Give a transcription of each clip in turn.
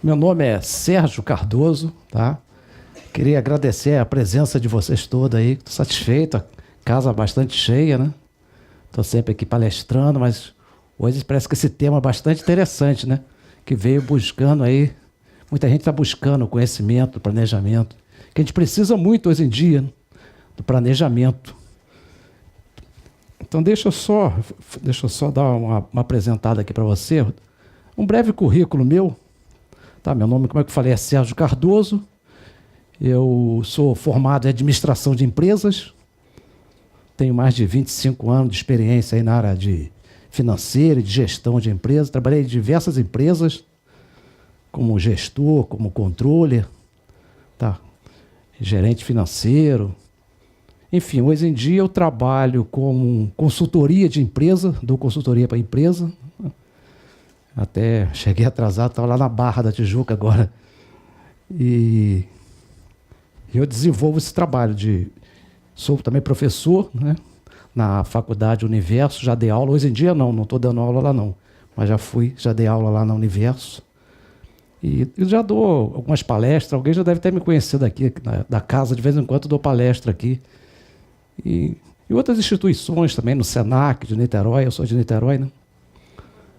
Meu nome é Sérgio Cardoso, tá? Queria agradecer a presença de vocês todos aí. Estou satisfeito, a casa bastante cheia, né? Estou sempre aqui palestrando, mas hoje parece que esse tema é bastante interessante, né? Que veio buscando aí, muita gente está buscando o conhecimento, o planejamento, que a gente precisa muito hoje em dia, né? Do planejamento. Então deixa eu só dar uma apresentada aqui para você, um breve currículo meu. Tá, meu nome, como é que eu falei, é Sérgio Cardoso. Eu sou formado em administração de empresas. Tenho mais de 25 anos de experiência aí na área de financeira e de gestão de empresas. Trabalhei em diversas empresas, como gestor, como controller, tá? Gerente financeiro. Enfim, hoje em dia eu trabalho com consultoria de empresa, dou consultoria para empresa. Até cheguei atrasado, estava lá na Barra da Tijuca agora. E eu desenvolvo esse trabalho sou também professor, né, na Faculdade Universo, já dei aula. Hoje em dia não estou dando aula lá não, mas já dei aula lá na Universo. E eu já dou algumas palestras, alguém já deve ter me conhecido aqui, da casa, de vez em quando dou palestra aqui. E outras instituições também, no Senac de Niterói, eu sou de Niterói, né?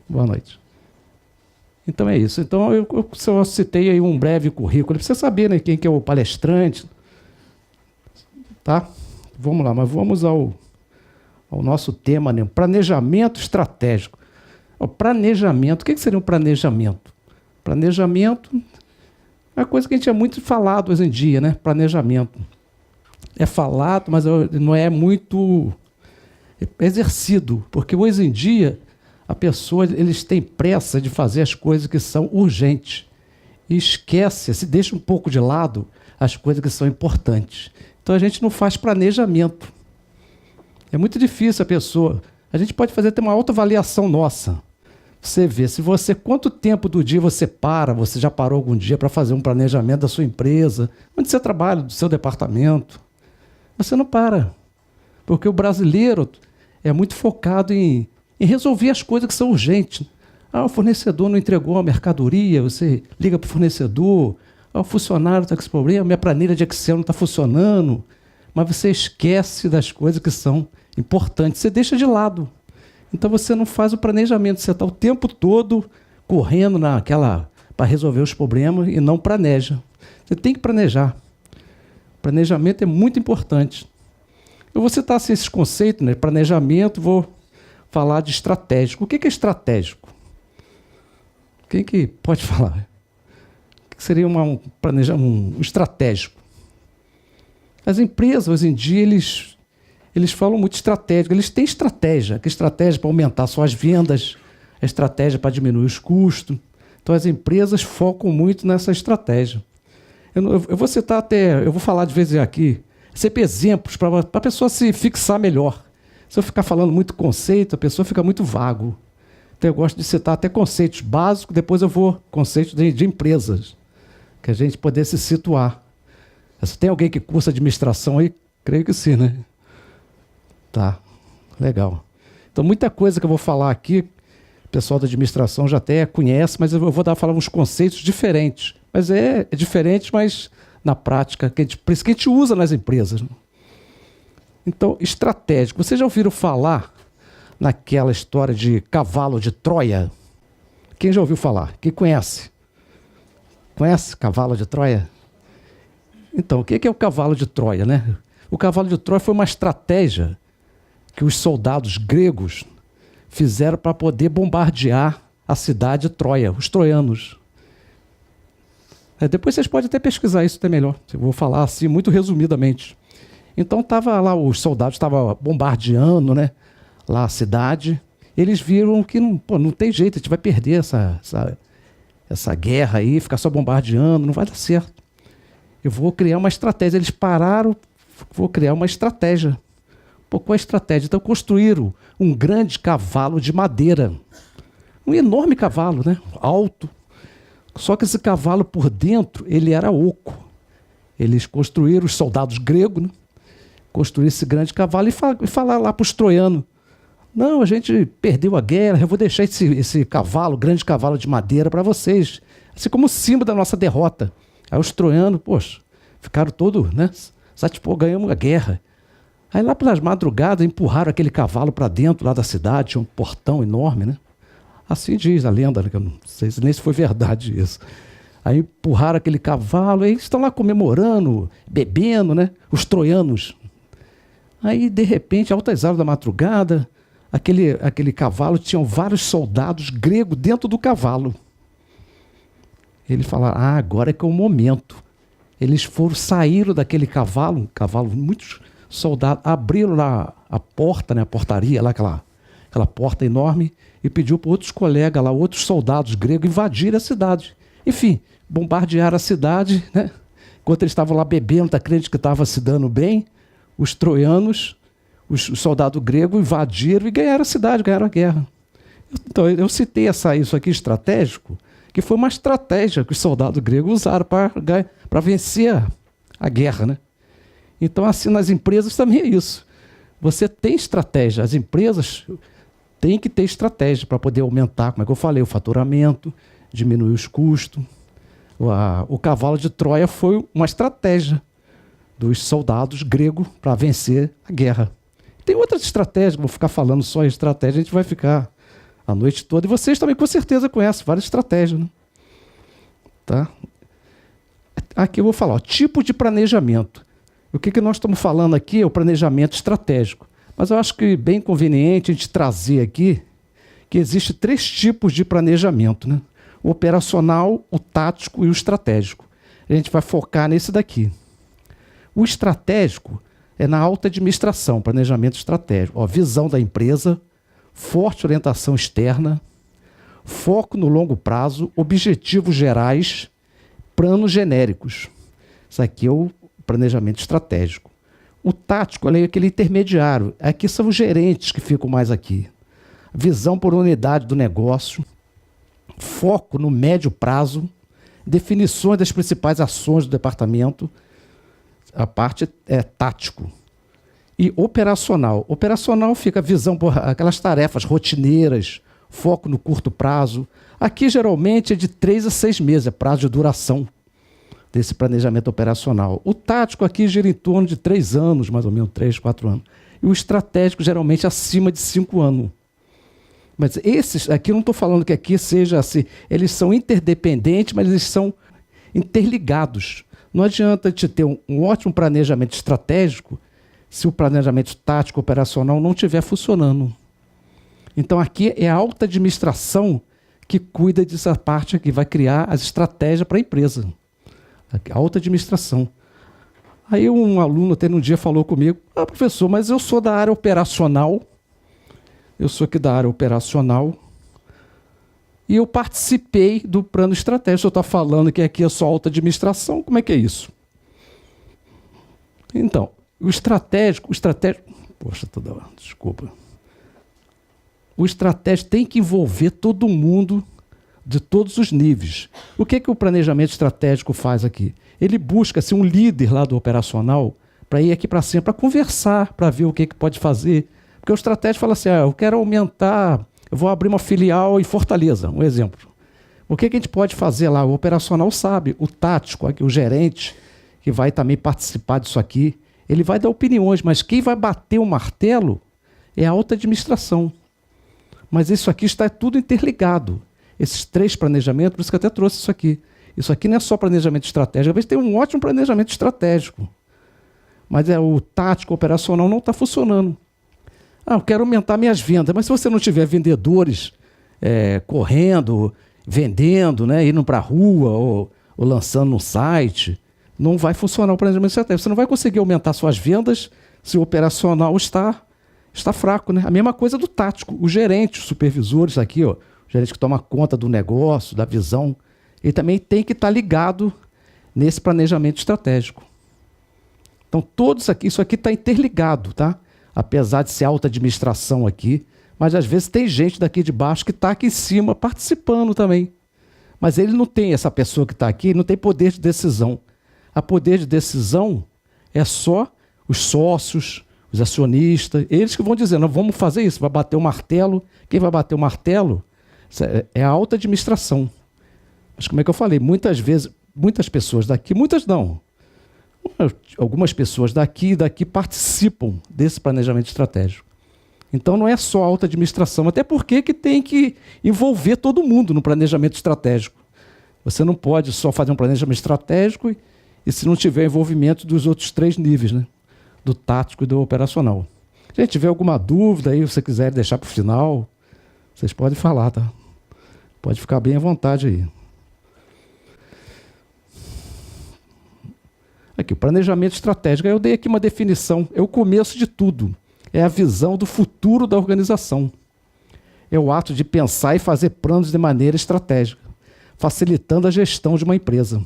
Boa noite. Então é isso. Então eu só citei aí um breve currículo, para você saber, né, quem que é o palestrante. Tá? Vamos lá, mas vamos ao nosso tema, né? Planejamento estratégico. O planejamento, o que seria um planejamento? Planejamento é uma coisa que a gente é muito falado hoje em dia, né? Planejamento. É falado, mas não é muito exercido, porque hoje em dia a pessoa, eles têm pressa de fazer as coisas que são urgentes e se deixa um pouco de lado as coisas que são importantes. Então a gente não faz planejamento. É muito difícil a gente pode fazer até uma autoavaliação nossa. Você vê, quanto tempo do dia você já parou algum dia para fazer um planejamento da sua empresa, onde você trabalha, do seu departamento. Você não para, porque o brasileiro é muito focado em resolver as coisas que são urgentes. O fornecedor não entregou a mercadoria, você liga para o fornecedor, o funcionário está com esse problema, minha planilha de Excel não está funcionando, mas você esquece das coisas que são importantes, você deixa de lado. Então você não faz o planejamento, você está o tempo todo correndo para resolver os problemas e não planeja. Você tem que planejar. Planejamento é muito importante. Eu vou citar assim, esses conceitos, né? Planejamento, vou falar de estratégico. O que é estratégico? Quem que pode falar? O que seria um estratégico? As empresas, hoje em dia, eles falam muito estratégico. Eles têm estratégia. Que estratégia para aumentar suas vendas, a estratégia para diminuir os custos. Então, as empresas focam muito nessa estratégia. Eu vou citar eu vou falar de vez aqui, sempre exemplos para a pessoa se fixar melhor. Se eu ficar falando muito conceito, a pessoa fica muito vago. Então eu gosto de citar até conceitos básicos, depois eu vou conceitos de empresas, que a gente poder se situar. Se tem alguém que cursa administração aí, creio que sim, né? Tá, legal. Então muita coisa que eu vou falar aqui, o pessoal da administração já até conhece, mas eu vou falar uns conceitos diferentes. Mas é diferente, mas na prática, por isso que a gente usa nas empresas, né? Então, estratégico. Vocês já ouviram falar naquela história de cavalo de Troia? Quem já ouviu falar? Quem conhece? Conhece cavalo de Troia? Então, o que é o cavalo de Troia, né? O cavalo de Troia foi uma estratégia que os soldados gregos fizeram para poder bombardear a cidade de Troia, os troianos. Depois vocês podem até pesquisar isso até melhor. Eu vou falar assim, muito resumidamente. Então tava lá, os soldados estavam bombardeando, né, lá a cidade. Eles viram que não tem jeito, a gente vai perder essa guerra aí, ficar só bombardeando, não vai dar certo. Eu vou criar uma estratégia. Eles pararam, vou criar uma estratégia. Qual a estratégia? Então construíram um grande cavalo de madeira. Um enorme cavalo, né, alto. Só que esse cavalo por dentro, ele era oco. Eles construíram, os soldados gregos, né? Construíram esse grande cavalo e falaram lá para os troianos: não, a gente perdeu a guerra, eu vou deixar esse cavalo, grande cavalo de madeira para vocês. assim como símbolo da nossa derrota. Aí os troianos, poxa, ficaram todos, né? Pô, ganhamos a guerra. Aí lá pelas madrugadas empurraram aquele cavalo para dentro lá da cidade, tinha um portão enorme, né? Assim diz a lenda, né? Que eu não sei nem se foi verdade isso. Aí empurraram aquele cavalo, aí estão lá comemorando, bebendo, né? Os troianos. Aí, de repente, altas horas da madrugada, aquele cavalo, tinham vários soldados gregos dentro do cavalo. Ele fala, agora é que é o momento. Eles saíram daquele cavalo, um cavalo, muitos soldados, abriram lá a porta, né, a portaria, lá aquela porta enorme, e pediu para outros colegas lá, outros soldados gregos, invadirem a cidade. Enfim, bombardearam a cidade, né? Enquanto eles estavam lá bebendo, tá crente que estava se dando bem, os troianos, os soldados gregos invadiram e ganharam a cidade, ganharam a guerra. Então, eu citei isso aqui estratégico, que foi uma estratégia que os soldados gregos usaram para vencer a guerra, né? Então, assim, nas empresas também é isso. Você tem estratégia, as empresas têm que ter estratégia para poder aumentar, como é que eu falei, o faturamento, diminuir os custos. O cavalo de Troia foi uma estratégia dos soldados gregos para vencer a guerra. Tem outras estratégias, vou ficar falando só em estratégia, a gente vai ficar a noite toda, e vocês também com certeza conhecem várias estratégias, né? Tá? Aqui eu vou falar, tipo de planejamento. O que nós estamos falando aqui é o planejamento estratégico. Mas eu acho que é bem conveniente a gente trazer aqui que existem 3 tipos de planejamento, né? O operacional, o tático e o estratégico. A gente vai focar nesse daqui. O estratégico é na alta administração, planejamento estratégico. Visão da empresa, forte orientação externa, foco no longo prazo, objetivos gerais, planos genéricos. Isso aqui é o planejamento estratégico. O tático é aquele intermediário. Aqui são os gerentes que ficam mais aqui. Visão por unidade do negócio, foco no médio prazo, definições das principais ações do departamento. A parte é tático. E operacional. Operacional fica a visão por aquelas tarefas rotineiras, foco no curto prazo. Aqui, geralmente, é de 3 a 6 meses, é prazo de duração desse planejamento operacional. O tático aqui gira em torno de 3 anos, mais ou menos, 3, 4 anos. E o estratégico, geralmente, acima de 5 anos. Mas esses, aqui eu não estou falando que aqui seja assim, eles são interdependentes, mas eles são interligados. Não adianta te ter um ótimo planejamento estratégico se o planejamento tático operacional não estiver funcionando. Então aqui é a alta administração que cuida dessa parte aqui, vai criar as estratégias para a empresa. A alta administração. Aí um aluno até um dia falou comigo, professor, mas eu sou da área operacional, eu sou aqui da área operacional, e eu participei do plano estratégico. O senhor está falando que aqui é só alta administração, como é que é isso? Então, o estratégico, poxa, desculpa. O estratégico tem que envolver todo mundo de todos os níveis. O que o planejamento estratégico faz aqui? Ele busca assim, um líder lá do operacional para ir aqui para cima, para conversar, para ver o que pode fazer. Porque o estratégico fala assim, eu quero aumentar, eu vou abrir uma filial em Fortaleza, um exemplo. O que a gente pode fazer lá? O operacional sabe, o tático, o gerente, que vai também participar disso aqui, ele vai dar opiniões, mas quem vai bater o martelo é a alta administração. Mas isso aqui está tudo interligado. Esses 3 planejamentos, por isso que eu até trouxe isso aqui. Isso aqui não é só planejamento estratégico, às vezes tem um ótimo planejamento estratégico. Mas o tático operacional não está funcionando. Eu quero aumentar minhas vendas, mas se você não tiver vendedores correndo, vendendo, né, indo para a rua ou lançando no site, não vai funcionar o planejamento estratégico. Você não vai conseguir aumentar suas vendas se o operacional está fraco, né? A mesma coisa do tático. O gerente, os supervisores aqui, o gerente que toma conta do negócio, da visão, ele também tem que estar ligado nesse planejamento estratégico. Então, isso aqui está interligado, tá? Apesar de ser alta administração aqui, mas às vezes tem gente daqui de baixo que está aqui em cima participando também. Mas ele não tem, essa pessoa que está aqui, não tem poder de decisão. A poder de decisão é só os sócios, os acionistas, eles que vão dizer, não, vamos fazer isso, vai bater o martelo. Quem vai bater o martelo é a alta administração. Mas como é que eu falei? Muitas vezes, muitas pessoas daqui, muitas não, algumas pessoas daqui e daqui participam desse planejamento estratégico. Então não é só a alta administração, até porque que tem que envolver todo mundo no planejamento estratégico. Você não pode só fazer um planejamento estratégico e se não tiver envolvimento dos outros 3 níveis, né? Do tático e do operacional. Se tiver alguma dúvida aí, se você quiser deixar para o final, vocês podem falar, tá? Pode ficar bem à vontade aí. Aqui, o planejamento estratégico. Eu dei aqui uma definição. É o começo de tudo. É a visão do futuro da organização. É o ato de pensar e fazer planos de maneira estratégica, facilitando a gestão de uma empresa.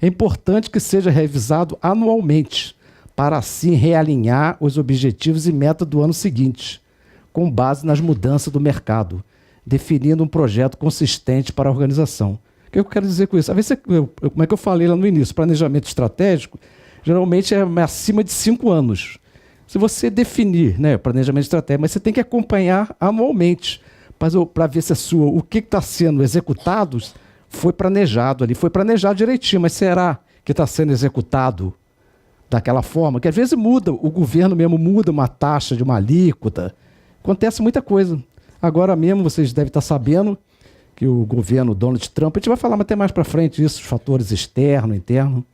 É importante que seja revisado anualmente, para assim realinhar os objetivos e metas do ano seguinte, com base nas mudanças do mercado, definindo um projeto consistente para a organização. O que eu quero dizer com isso? Às vezes, como é que eu falei lá no início, planejamento estratégico, geralmente é acima de 5 anos. Se você definir, né, planejamento estratégico, mas você tem que acompanhar anualmente, para ver se o que está sendo executado foi planejado ali, foi planejado direitinho, mas será que está sendo executado daquela forma? Que às vezes muda, o governo mesmo muda uma taxa de uma alíquota, acontece muita coisa. Agora mesmo vocês devem estar sabendo que o governo Donald Trump, a gente vai falar até mais para frente isso, os fatores externo, interno,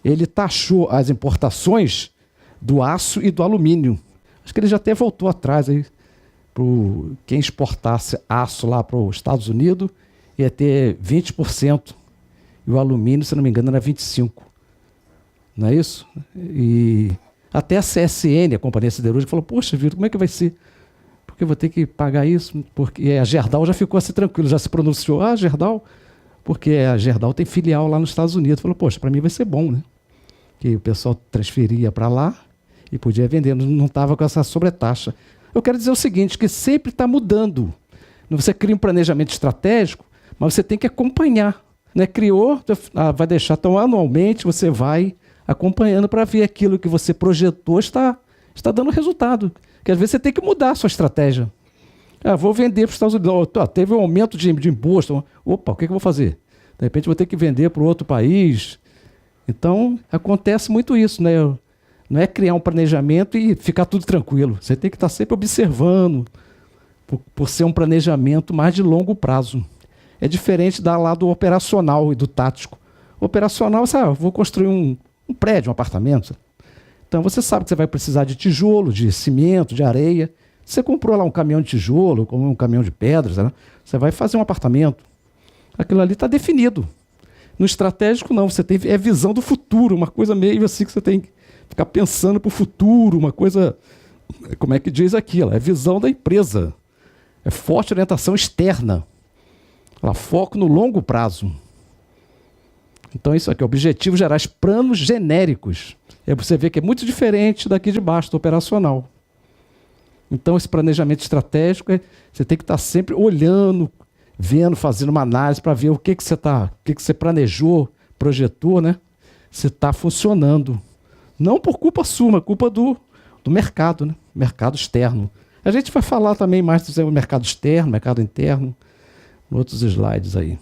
ele taxou as importações do aço e do alumínio. Acho que ele já até voltou atrás aí, quem exportasse aço lá para os Estados Unidos ia ter 20%, e o alumínio, se não me engano, era 25%. Não é isso? E até a CSN, a Companhia Siderúrgica, falou, poxa, Vitor, como é que vai ser? Porque eu vou ter que pagar isso? Porque a Gerdau já ficou assim tranquilo, já se pronunciou, Gerdau, porque a Gerdau tem filial lá nos Estados Unidos. Falou, poxa, para mim vai ser bom, né? Que o pessoal transferia para lá e podia vender, não estava com essa sobretaxa. Eu quero dizer o seguinte, que sempre está mudando. Você cria um planejamento estratégico, mas você tem que acompanhar. Né? Criou, vai deixar, então anualmente você vai acompanhando para ver aquilo que você projetou está dando resultado. Porque às vezes você tem que mudar a sua estratégia. Vou vender para os Estados Unidos. Teve um aumento de imposto. Opa, o que eu vou fazer? De repente vou ter que vender para outro país. Então, acontece muito isso, né? Não é criar um planejamento e ficar tudo tranquilo. Você tem que estar sempre observando, por ser um planejamento mais de longo prazo. É diferente da lá do operacional e do tático. O operacional, vou construir um prédio, um apartamento. Então, você sabe que você vai precisar de tijolo, de cimento, de areia. Você comprou lá um caminhão de tijolo, como um caminhão de pedras, né? Você vai fazer um apartamento. Aquilo ali está definido. No estratégico, não. Você tem visão do futuro, uma coisa meio assim que você tem que ficar pensando para o futuro, uma coisa, como é que diz aquilo? É visão da empresa. É forte orientação externa. Foco no longo prazo. Então, isso aqui, objetivo gerais, planos genéricos. Você vê que é muito diferente daqui de baixo, do operacional. Então, esse planejamento estratégico, você tem que estar sempre olhando, vendo, fazendo uma análise para ver o que você planejou, projetou, né? Se está funcionando. Não por culpa sua, mas culpa do mercado, né? Mercado externo. A gente vai falar também mais do mercado externo, mercado interno, em outros slides aí.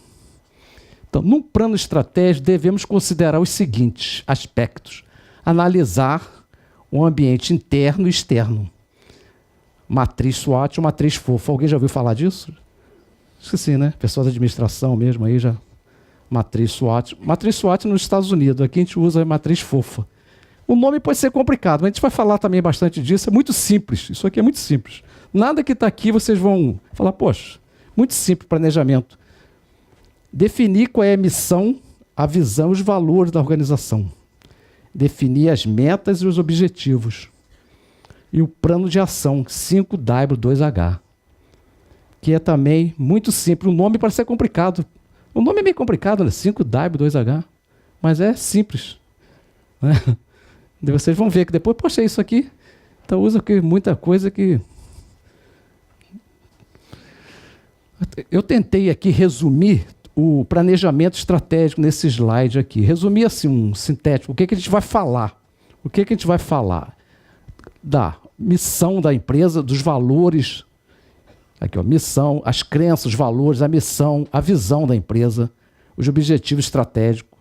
Então, num plano estratégico, devemos considerar os seguintes aspectos. Analisar o ambiente interno e externo. Matriz SWOT ou matriz FOFA. Alguém já ouviu falar disso? Esqueci, né? Pessoal da administração mesmo aí já. Matriz SWOT. Matriz SWOT nos Estados Unidos. Aqui a gente usa a matriz FOFA. O nome pode ser complicado, mas a gente vai falar também bastante disso. É muito simples. Isso aqui é muito simples. Nada que está aqui vocês vão falar, poxa, muito simples planejamento. Definir qual é a missão, a visão e os valores da organização. Definir as metas e os objetivos. E o plano de ação, 5W2H. Que é também muito simples. O nome parece ser complicado. O nome é meio complicado, né? 5W2H. Mas é simples. Né? E vocês vão ver que depois, poxa, é isso aqui. Então usa aqui muita coisa que... Eu tentei aqui resumir o planejamento estratégico nesse slide aqui. Resumir assim, um sintético. O que a gente vai falar? O que a gente vai falar? Da missão da empresa, dos valores. Aqui, ó, missão, as crenças, os valores, a missão, a visão da empresa, os objetivos estratégicos,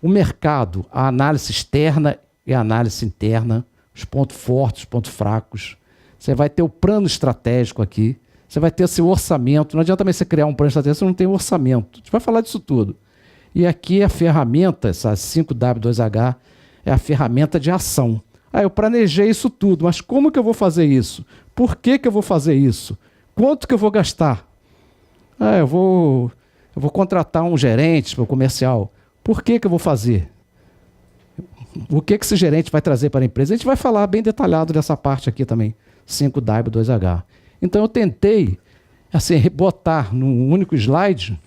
o mercado, a análise externa e a análise interna, os pontos fortes, os pontos fracos. Você vai ter o plano estratégico aqui, você vai ter seu orçamento. Não adianta também você criar um plano estratégico se você não tem orçamento. A gente vai falar disso tudo. E aqui a ferramenta, essa 5W2H, é a ferramenta de ação. Eu planejei isso tudo, mas como que eu vou fazer isso? Por que eu vou fazer isso? Quanto que eu vou gastar? Eu vou contratar um gerente para o comercial. Por que eu vou fazer? O que esse gerente vai trazer para a empresa? A gente vai falar bem detalhado dessa parte aqui também, 5W2H. Então eu tentei assim, botar num único slide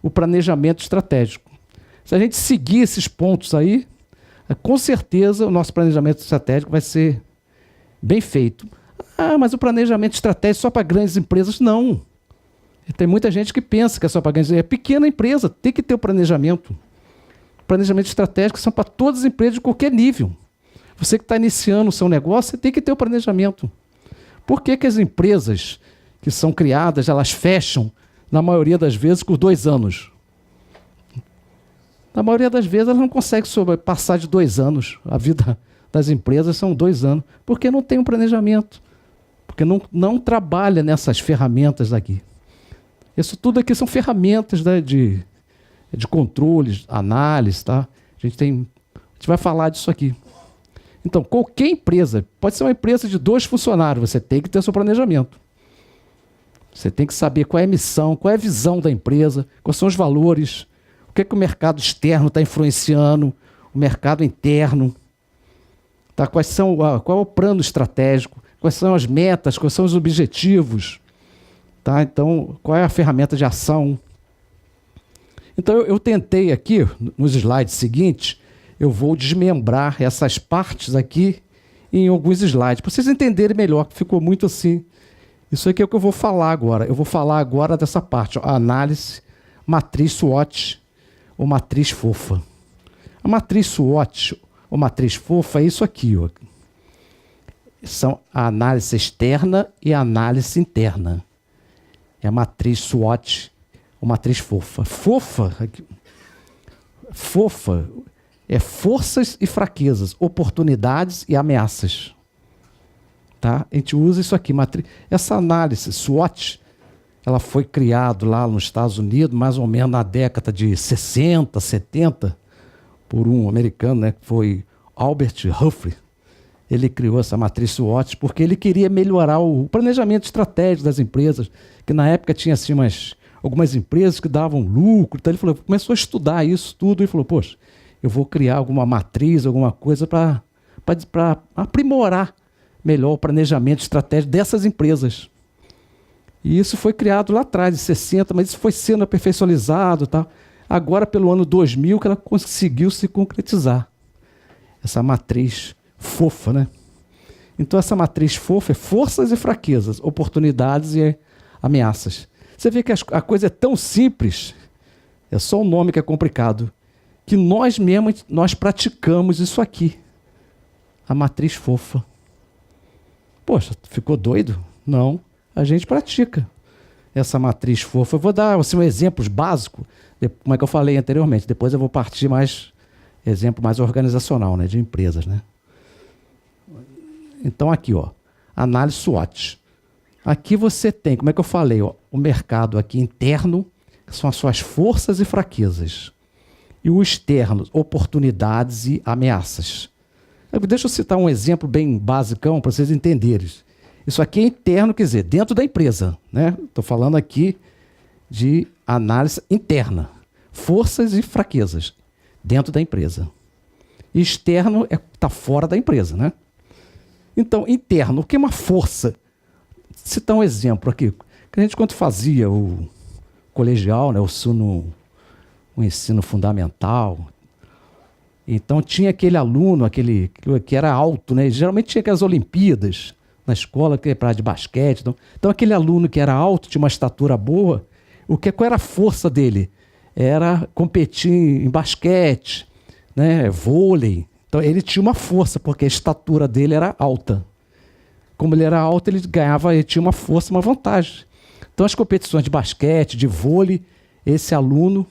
o planejamento estratégico. Se a gente seguir esses pontos aí, com certeza o nosso planejamento estratégico vai ser bem feito. Mas o planejamento estratégico só para grandes empresas? Não. Tem muita gente que pensa que é só para grandes empresas. É pequena empresa, tem que ter o planejamento. Planejamento estratégico são para todas as empresas de qualquer nível. Você que está iniciando o seu negócio, você tem que ter o planejamento. Por que as empresas que são criadas, elas fecham, na maioria das vezes, por 2 anos? Na maioria das vezes, elas não conseguem passar de 2 anos. A vida das empresas são 2 anos. Porque não tem um planejamento. Porque não trabalha nessas ferramentas aqui. Isso tudo aqui são ferramentas, né, de controles, análise, tá? A gente vai falar disso aqui. Então, qualquer empresa, pode ser uma empresa de 2 funcionários, você tem que ter seu planejamento. Você tem que saber qual é a missão, qual é a visão da empresa, quais são os valores, o que o mercado externo está influenciando, o mercado interno, tá? Qual é o plano estratégico, quais são as metas, quais são os objetivos, tá? Então, qual é a ferramenta de ação. Então, eu tentei aqui, nos slides seguintes, eu vou desmembrar essas partes aqui em alguns slides, para vocês entenderem melhor, que ficou muito assim. Isso aqui é o que eu vou falar agora. Eu vou falar agora dessa parte, ó, a análise, matriz SWOT ou matriz fofa. A matriz SWOT ou matriz fofa é isso aqui, ó. São a análise externa e a análise interna. É a matriz SWOT ou matriz fofa. Fofa é forças e fraquezas, oportunidades e ameaças. Tá? A gente usa isso aqui. Essa análise SWOT, ela foi criada lá nos Estados Unidos, mais ou menos na década de 60, 70, por um americano, né, que foi Albert Humphrey. Ele criou essa matriz SWOT porque ele queria melhorar o planejamento estratégico das empresas, que na época tinha assim, algumas empresas que davam lucro. Então ele começou a estudar isso tudo e falou, poxa, eu vou criar alguma matriz, alguma coisa para aprimorar melhor o planejamento estratégico dessas empresas. E isso foi criado lá atrás, em 60, mas isso foi sendo aperfeiçoado. Tá? Agora, pelo ano 2000, que ela conseguiu se concretizar. Essa matriz fofa, né? Então, essa matriz fofa é forças e fraquezas, oportunidades e ameaças. Você vê que a coisa é tão simples, é só o nome que é complicado, que nós mesmos praticamos isso aqui. A matriz fofa. Poxa, ficou doido? Não, a gente pratica essa matriz fofa. Eu vou dar assim, um exemplo básico, como é que eu falei anteriormente. Depois eu vou partir mais exemplo mais organizacional, né, de empresas, né? Então aqui, ó, análise SWOT. Aqui você tem, como é que eu falei, ó, o mercado aqui interno, que são as suas forças e fraquezas. E o externo, oportunidades e ameaças. Deixa eu citar um exemplo bem basicão para vocês entenderem. Isso aqui é interno, quer dizer, dentro da empresa, né? Estou falando aqui de análise interna. Forças e fraquezas dentro da empresa. E externo está fora da empresa, né? Então, interno, o que é uma força? Vou citar um exemplo aqui. Que a gente, quando fazia o colegial, né, o ensino fundamental, então tinha aquele aluno, que era alto, né? Geralmente tinha aquelas Olimpíadas na escola, que era de basquete. Então aquele aluno que era alto, tinha uma estatura boa, qual era a força dele? Era competir em basquete, né? Vôlei. Então ele tinha uma força, porque a estatura dele era alta. Como ele era alto, ele tinha uma força, uma vantagem. Então as competições de basquete, de vôlei, esse aluno,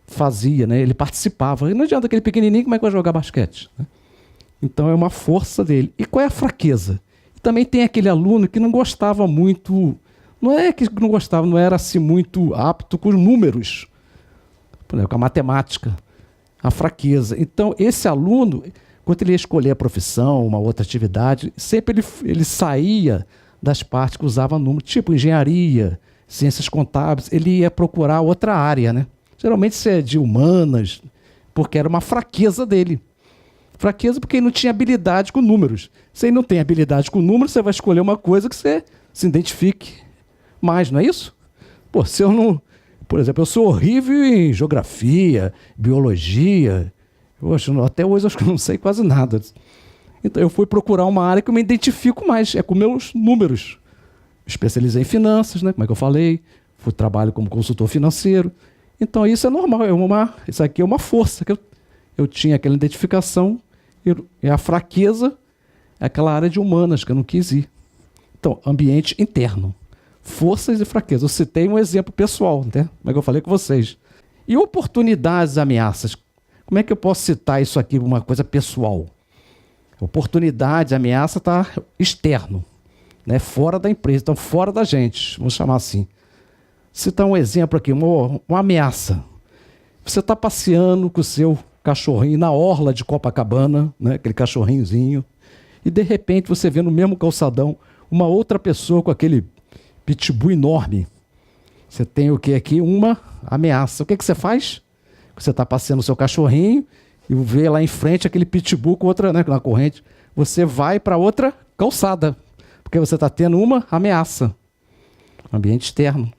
fazia, né? Ele participava. E não adianta aquele pequenininho, como é que vai jogar basquete, né? Então é uma força dele. E qual é a fraqueza? Também tem aquele aluno que não gostava muito, não é que não gostava, não era assim muito apto com os números, por exemplo, com a matemática, a fraqueza. Então esse aluno, quando ele ia escolher a profissão, uma outra atividade, sempre ele saía das partes que usava número, tipo engenharia, ciências contábeis, ele ia procurar outra área, né? Geralmente isso é de humanas, porque era uma fraqueza dele. Fraqueza porque ele não tinha habilidade com números. Se ele não tem habilidade com números, você vai escolher uma coisa que você se identifique mais, não é isso? Pô, se eu não... Por exemplo, eu sou horrível em geografia, biologia. Poxa, até hoje eu acho que eu não sei quase nada. Então eu fui procurar uma área que eu me identifico mais, é com meus números. Especializei em finanças, né? Como é que eu falei? Trabalho como consultor financeiro. Então isso é normal, isso aqui é uma força que eu tinha aquela identificação, e a fraqueza é aquela área de humanas que eu não quis ir. Então, ambiente interno. Forças e fraquezas. Eu citei um exemplo pessoal, né? Como é que eu falei com vocês. E oportunidades e ameaças. Como é que eu posso citar isso aqui, uma coisa pessoal? Oportunidade, ameaça está externo, né? Fora da empresa, então fora da gente, vamos chamar assim. Citar um exemplo aqui, uma ameaça. Você está passeando com o seu cachorrinho na orla de Copacabana, né? Aquele cachorrinhozinho, e de repente você vê no mesmo calçadão uma outra pessoa com aquele pitbull enorme. Você tem o que aqui? Uma ameaça. O que você faz? Você está passeando o seu cachorrinho e vê lá em frente aquele pitbull com outra, né, na corrente. Você vai para outra calçada, porque você está tendo uma ameaça. Ambiente externo.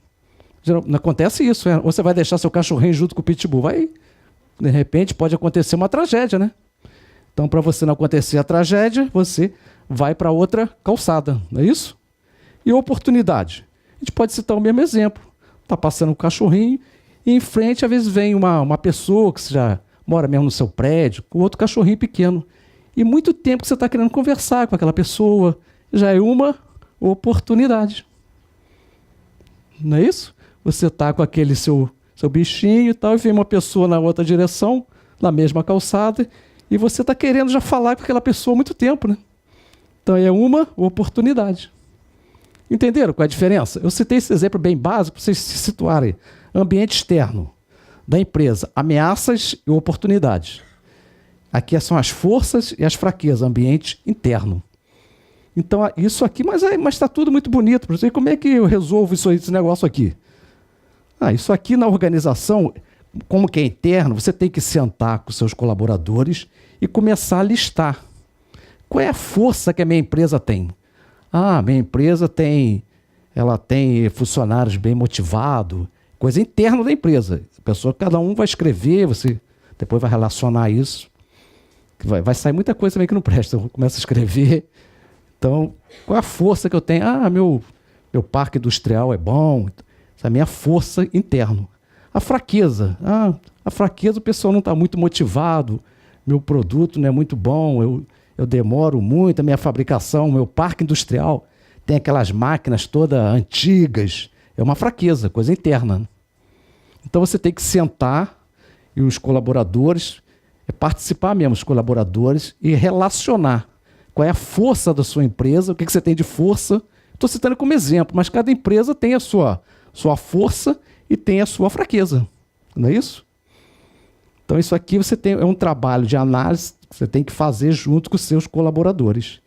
Não acontece isso, ou você vai deixar seu cachorrinho junto com o pitbull, de repente pode acontecer uma tragédia, né? Então, para você não acontecer a tragédia, você vai para outra calçada, não é isso? E oportunidade. A gente pode citar o mesmo exemplo. Está passando um cachorrinho e em frente, às vezes, vem uma pessoa que já mora mesmo no seu prédio, com outro cachorrinho pequeno. E muito tempo que você está querendo conversar com aquela pessoa, já é uma oportunidade. Não é isso? Você está com aquele seu bichinho e tal, e vem uma pessoa na outra direção, na mesma calçada, e você está querendo já falar com aquela pessoa há muito tempo, né? Então é uma oportunidade. Entenderam qual é a diferença? Eu citei esse exemplo bem básico para vocês se situarem. Ambiente externo da empresa, ameaças e oportunidades. Aqui são as forças e as fraquezas, ambiente interno. Então isso aqui, mas está tudo muito bonito. E como é que eu resolvo esse negócio aqui? Isso aqui na organização, como que é interno, você tem que sentar com seus colaboradores e começar a listar. Qual é a força que a minha empresa tem? Minha empresa tem funcionários bem motivados, coisa interna da empresa. Cada um vai escrever, você depois vai relacionar isso. Vai sair muita coisa também que não presta. Eu começo a escrever. Então, qual é a força que eu tenho? Meu parque industrial é bom. Essa é a minha força interna. A fraqueza. A fraqueza, o pessoal não está muito motivado. Meu produto não é muito bom. Eu demoro muito. A minha fabricação, meu parque industrial tem aquelas máquinas todas antigas. É uma fraqueza, coisa interna. Então você tem que sentar e os colaboradores, participar mesmo, os colaboradores, e relacionar qual é a força da sua empresa, o que você tem de força. Estou citando como exemplo, mas cada empresa tem a sua força e tem a sua fraqueza. Não é isso? Então isso aqui é um trabalho de análise que você tem que fazer junto com os seus colaboradores.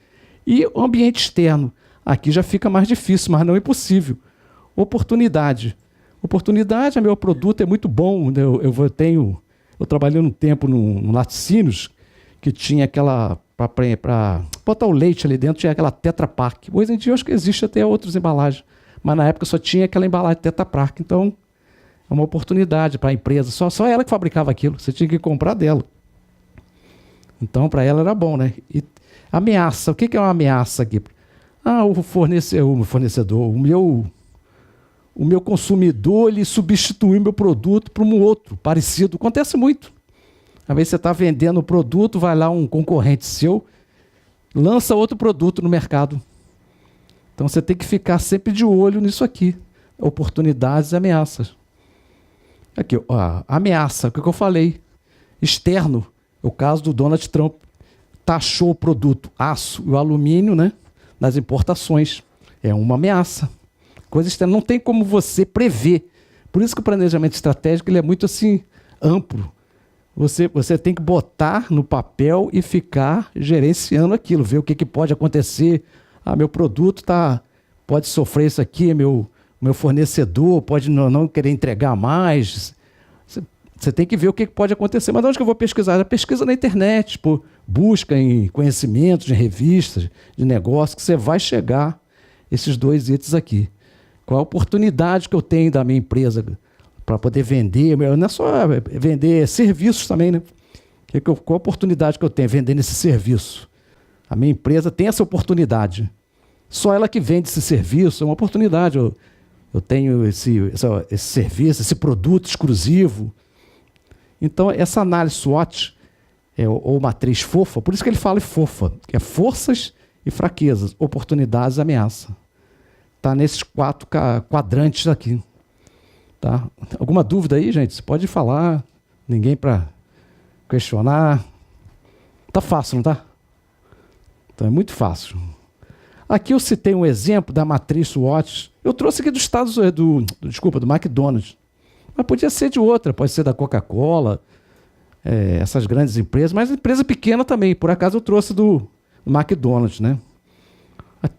E o ambiente externo, aqui já fica mais difícil, mas não é impossível. Oportunidade. Oportunidade, meu produto é muito bom. Né? Eu trabalhei um tempo no Laticínios, que tinha aquela, para botar o leite ali dentro, tinha aquela Tetra Pak. Hoje em dia eu acho que existe até outras embalagens, mas na época só tinha aquela embalagem Tetra Pak. Então é uma oportunidade para a empresa, só ela que fabricava aquilo, você tinha que comprar dela. Então para ela era bom, né? E ameaça, o que é uma ameaça aqui? O fornecedor, o meu consumidor, ele substituiu meu produto por um outro, parecido. Acontece muito. Às vezes você está vendendo o produto, vai lá um concorrente seu, lança outro produto no mercado. Então você tem que ficar sempre de olho nisso aqui. Oportunidades e ameaças. Aqui, ó, a ameaça, o que eu falei. Externo, o caso do Donald Trump. Taxou o produto aço e o alumínio, né, nas importações. É uma ameaça. Coisa externa, não tem como você prever. Por isso que o planejamento estratégico ele é muito assim amplo. Você tem que botar no papel e ficar gerenciando aquilo, ver o que pode acontecer. Ah, meu produto pode sofrer isso aqui, meu fornecedor pode não querer entregar mais. Você tem que ver o que pode acontecer. Mas onde que eu vou pesquisar? Pesquisa na internet, busca em conhecimentos, em revistas, de negócio, que você vai chegar esses dois itens aqui. Qual a oportunidade que eu tenho da minha empresa para poder vender? Não é só vender serviços também, né? Qual a oportunidade que eu tenho vendendo esse serviço? A minha empresa tem essa oportunidade. Só ela que vende esse serviço, é uma oportunidade. Eu tenho esse serviço, esse produto exclusivo. Então, essa análise SWOT, ou matriz fofa, por isso que ele fala fofa, que é forças e fraquezas, oportunidades e ameaça. Está nesses 4 quadrantes aqui. Tá? Alguma dúvida aí, gente? Você pode falar, ninguém para questionar. Tá fácil, não tá? Então é muito fácil. Aqui eu citei um exemplo da matriz SWOT. Eu trouxe aqui do McDonald's. Mas podia ser de outra, pode ser da Coca-Cola, essas grandes empresas, mas empresa pequena também. Por acaso eu trouxe do McDonald's, né?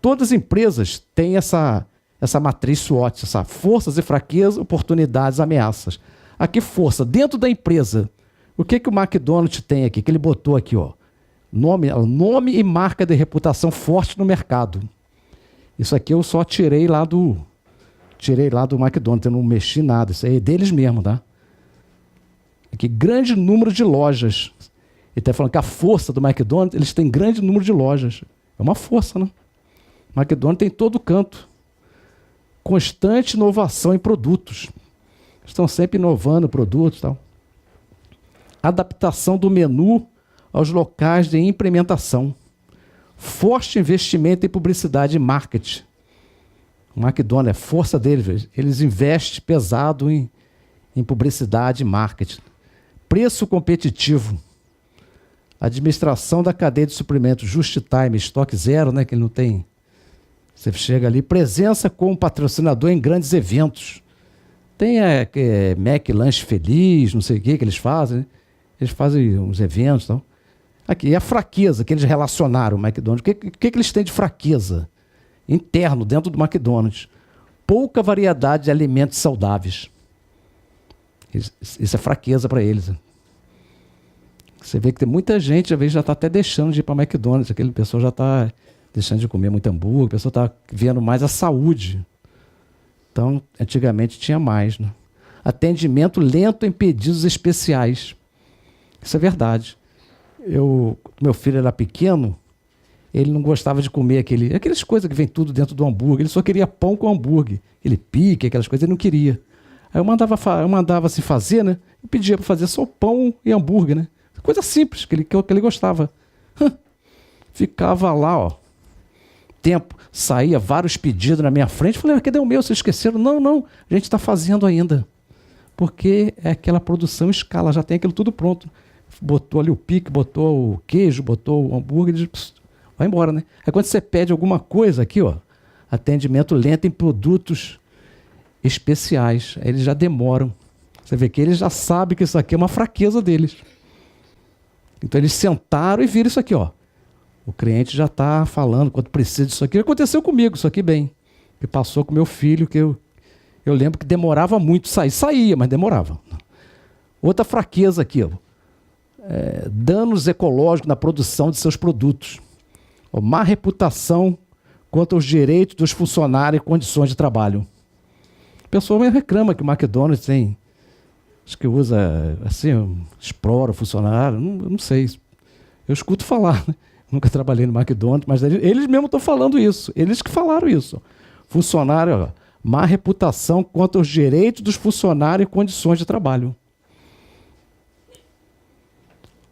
Todas as empresas têm essa matriz SWOT, essa forças e fraquezas, oportunidades, ameaças. Aqui, força. Dentro da empresa, o que o McDonald's tem aqui? Que ele botou aqui, ó. Nome e marca de reputação forte no mercado. Isso aqui eu só tirei lá do McDonald's, eu não mexi nada. Isso aí é deles mesmo, tá? Aqui, grande número de lojas. Ele está falando que a força do McDonald's, eles têm grande número de lojas. É uma força, né? O McDonald's tem todo canto. Constante inovação em produtos. Estão sempre inovando produtos e tal. Adaptação do menu aos locais de implementação. Forte investimento em publicidade e marketing. O McDonald's, é força deles. Eles investem pesado em publicidade e marketing. Preço competitivo. Administração da cadeia de suprimentos, just time, estoque zero, né, que ele não tem. Você chega ali, presença com o patrocinador em grandes eventos. Tem Mac Lanche Feliz, não sei o que eles fazem, né? Eles fazem uns eventos e tal. Aqui, a fraqueza que eles relacionaram o McDonald's. O que eles têm de fraqueza? Interno, dentro do McDonald's. Pouca variedade de alimentos saudáveis. Isso é fraqueza para eles. Você vê que tem muita gente, às vezes, já está até deixando de ir para o McDonald's. Aquele pessoal já está deixando de comer muito hambúrguer, a pessoa está vendo mais a saúde. Então, antigamente tinha mais, né? Atendimento lento em pedidos especiais. Isso é verdade. Meu filho era pequeno, ele não gostava de comer aquelas coisas que vem tudo dentro do hambúrguer, ele só queria pão com hambúrguer. Ele pique, aquelas coisas, ele não queria. Aí eu mandava se fazer, né? Eu pedia para fazer só pão e hambúrguer, né? Coisa simples, que ele gostava. Ficava lá, ó. Tempo, saía vários pedidos na minha frente. Falei, cadê o meu? Vocês esqueceram? Não, a gente está fazendo ainda. Porque é aquela produção em escala, já tem aquilo tudo pronto. Botou ali o pique, botou o queijo, botou o hambúrguer, vai embora, né? Aí quando você pede alguma coisa aqui, ó, atendimento lento em produtos especiais, aí eles já demoram. Você vê que eles já sabem que isso aqui é uma fraqueza deles. Então eles sentaram e viram isso aqui, ó. O cliente já está falando quanto precisa disso aqui. Aconteceu comigo isso aqui bem. Que passou com meu filho, que eu lembro que demorava muito sair. Saía, mas demorava. Outra fraqueza aqui, ó. Danos ecológicos na produção de seus produtos. Má reputação quanto aos direitos dos funcionários e condições de trabalho. A pessoa me reclama que o McDonald's tem, acho que usa, assim, explora o funcionário, não sei. Eu escuto falar, né? Nunca trabalhei no McDonald's, mas eles mesmos estão falando isso. Eles que falaram isso. Funcionário, ó, má reputação quanto aos direitos dos funcionários e condições de trabalho.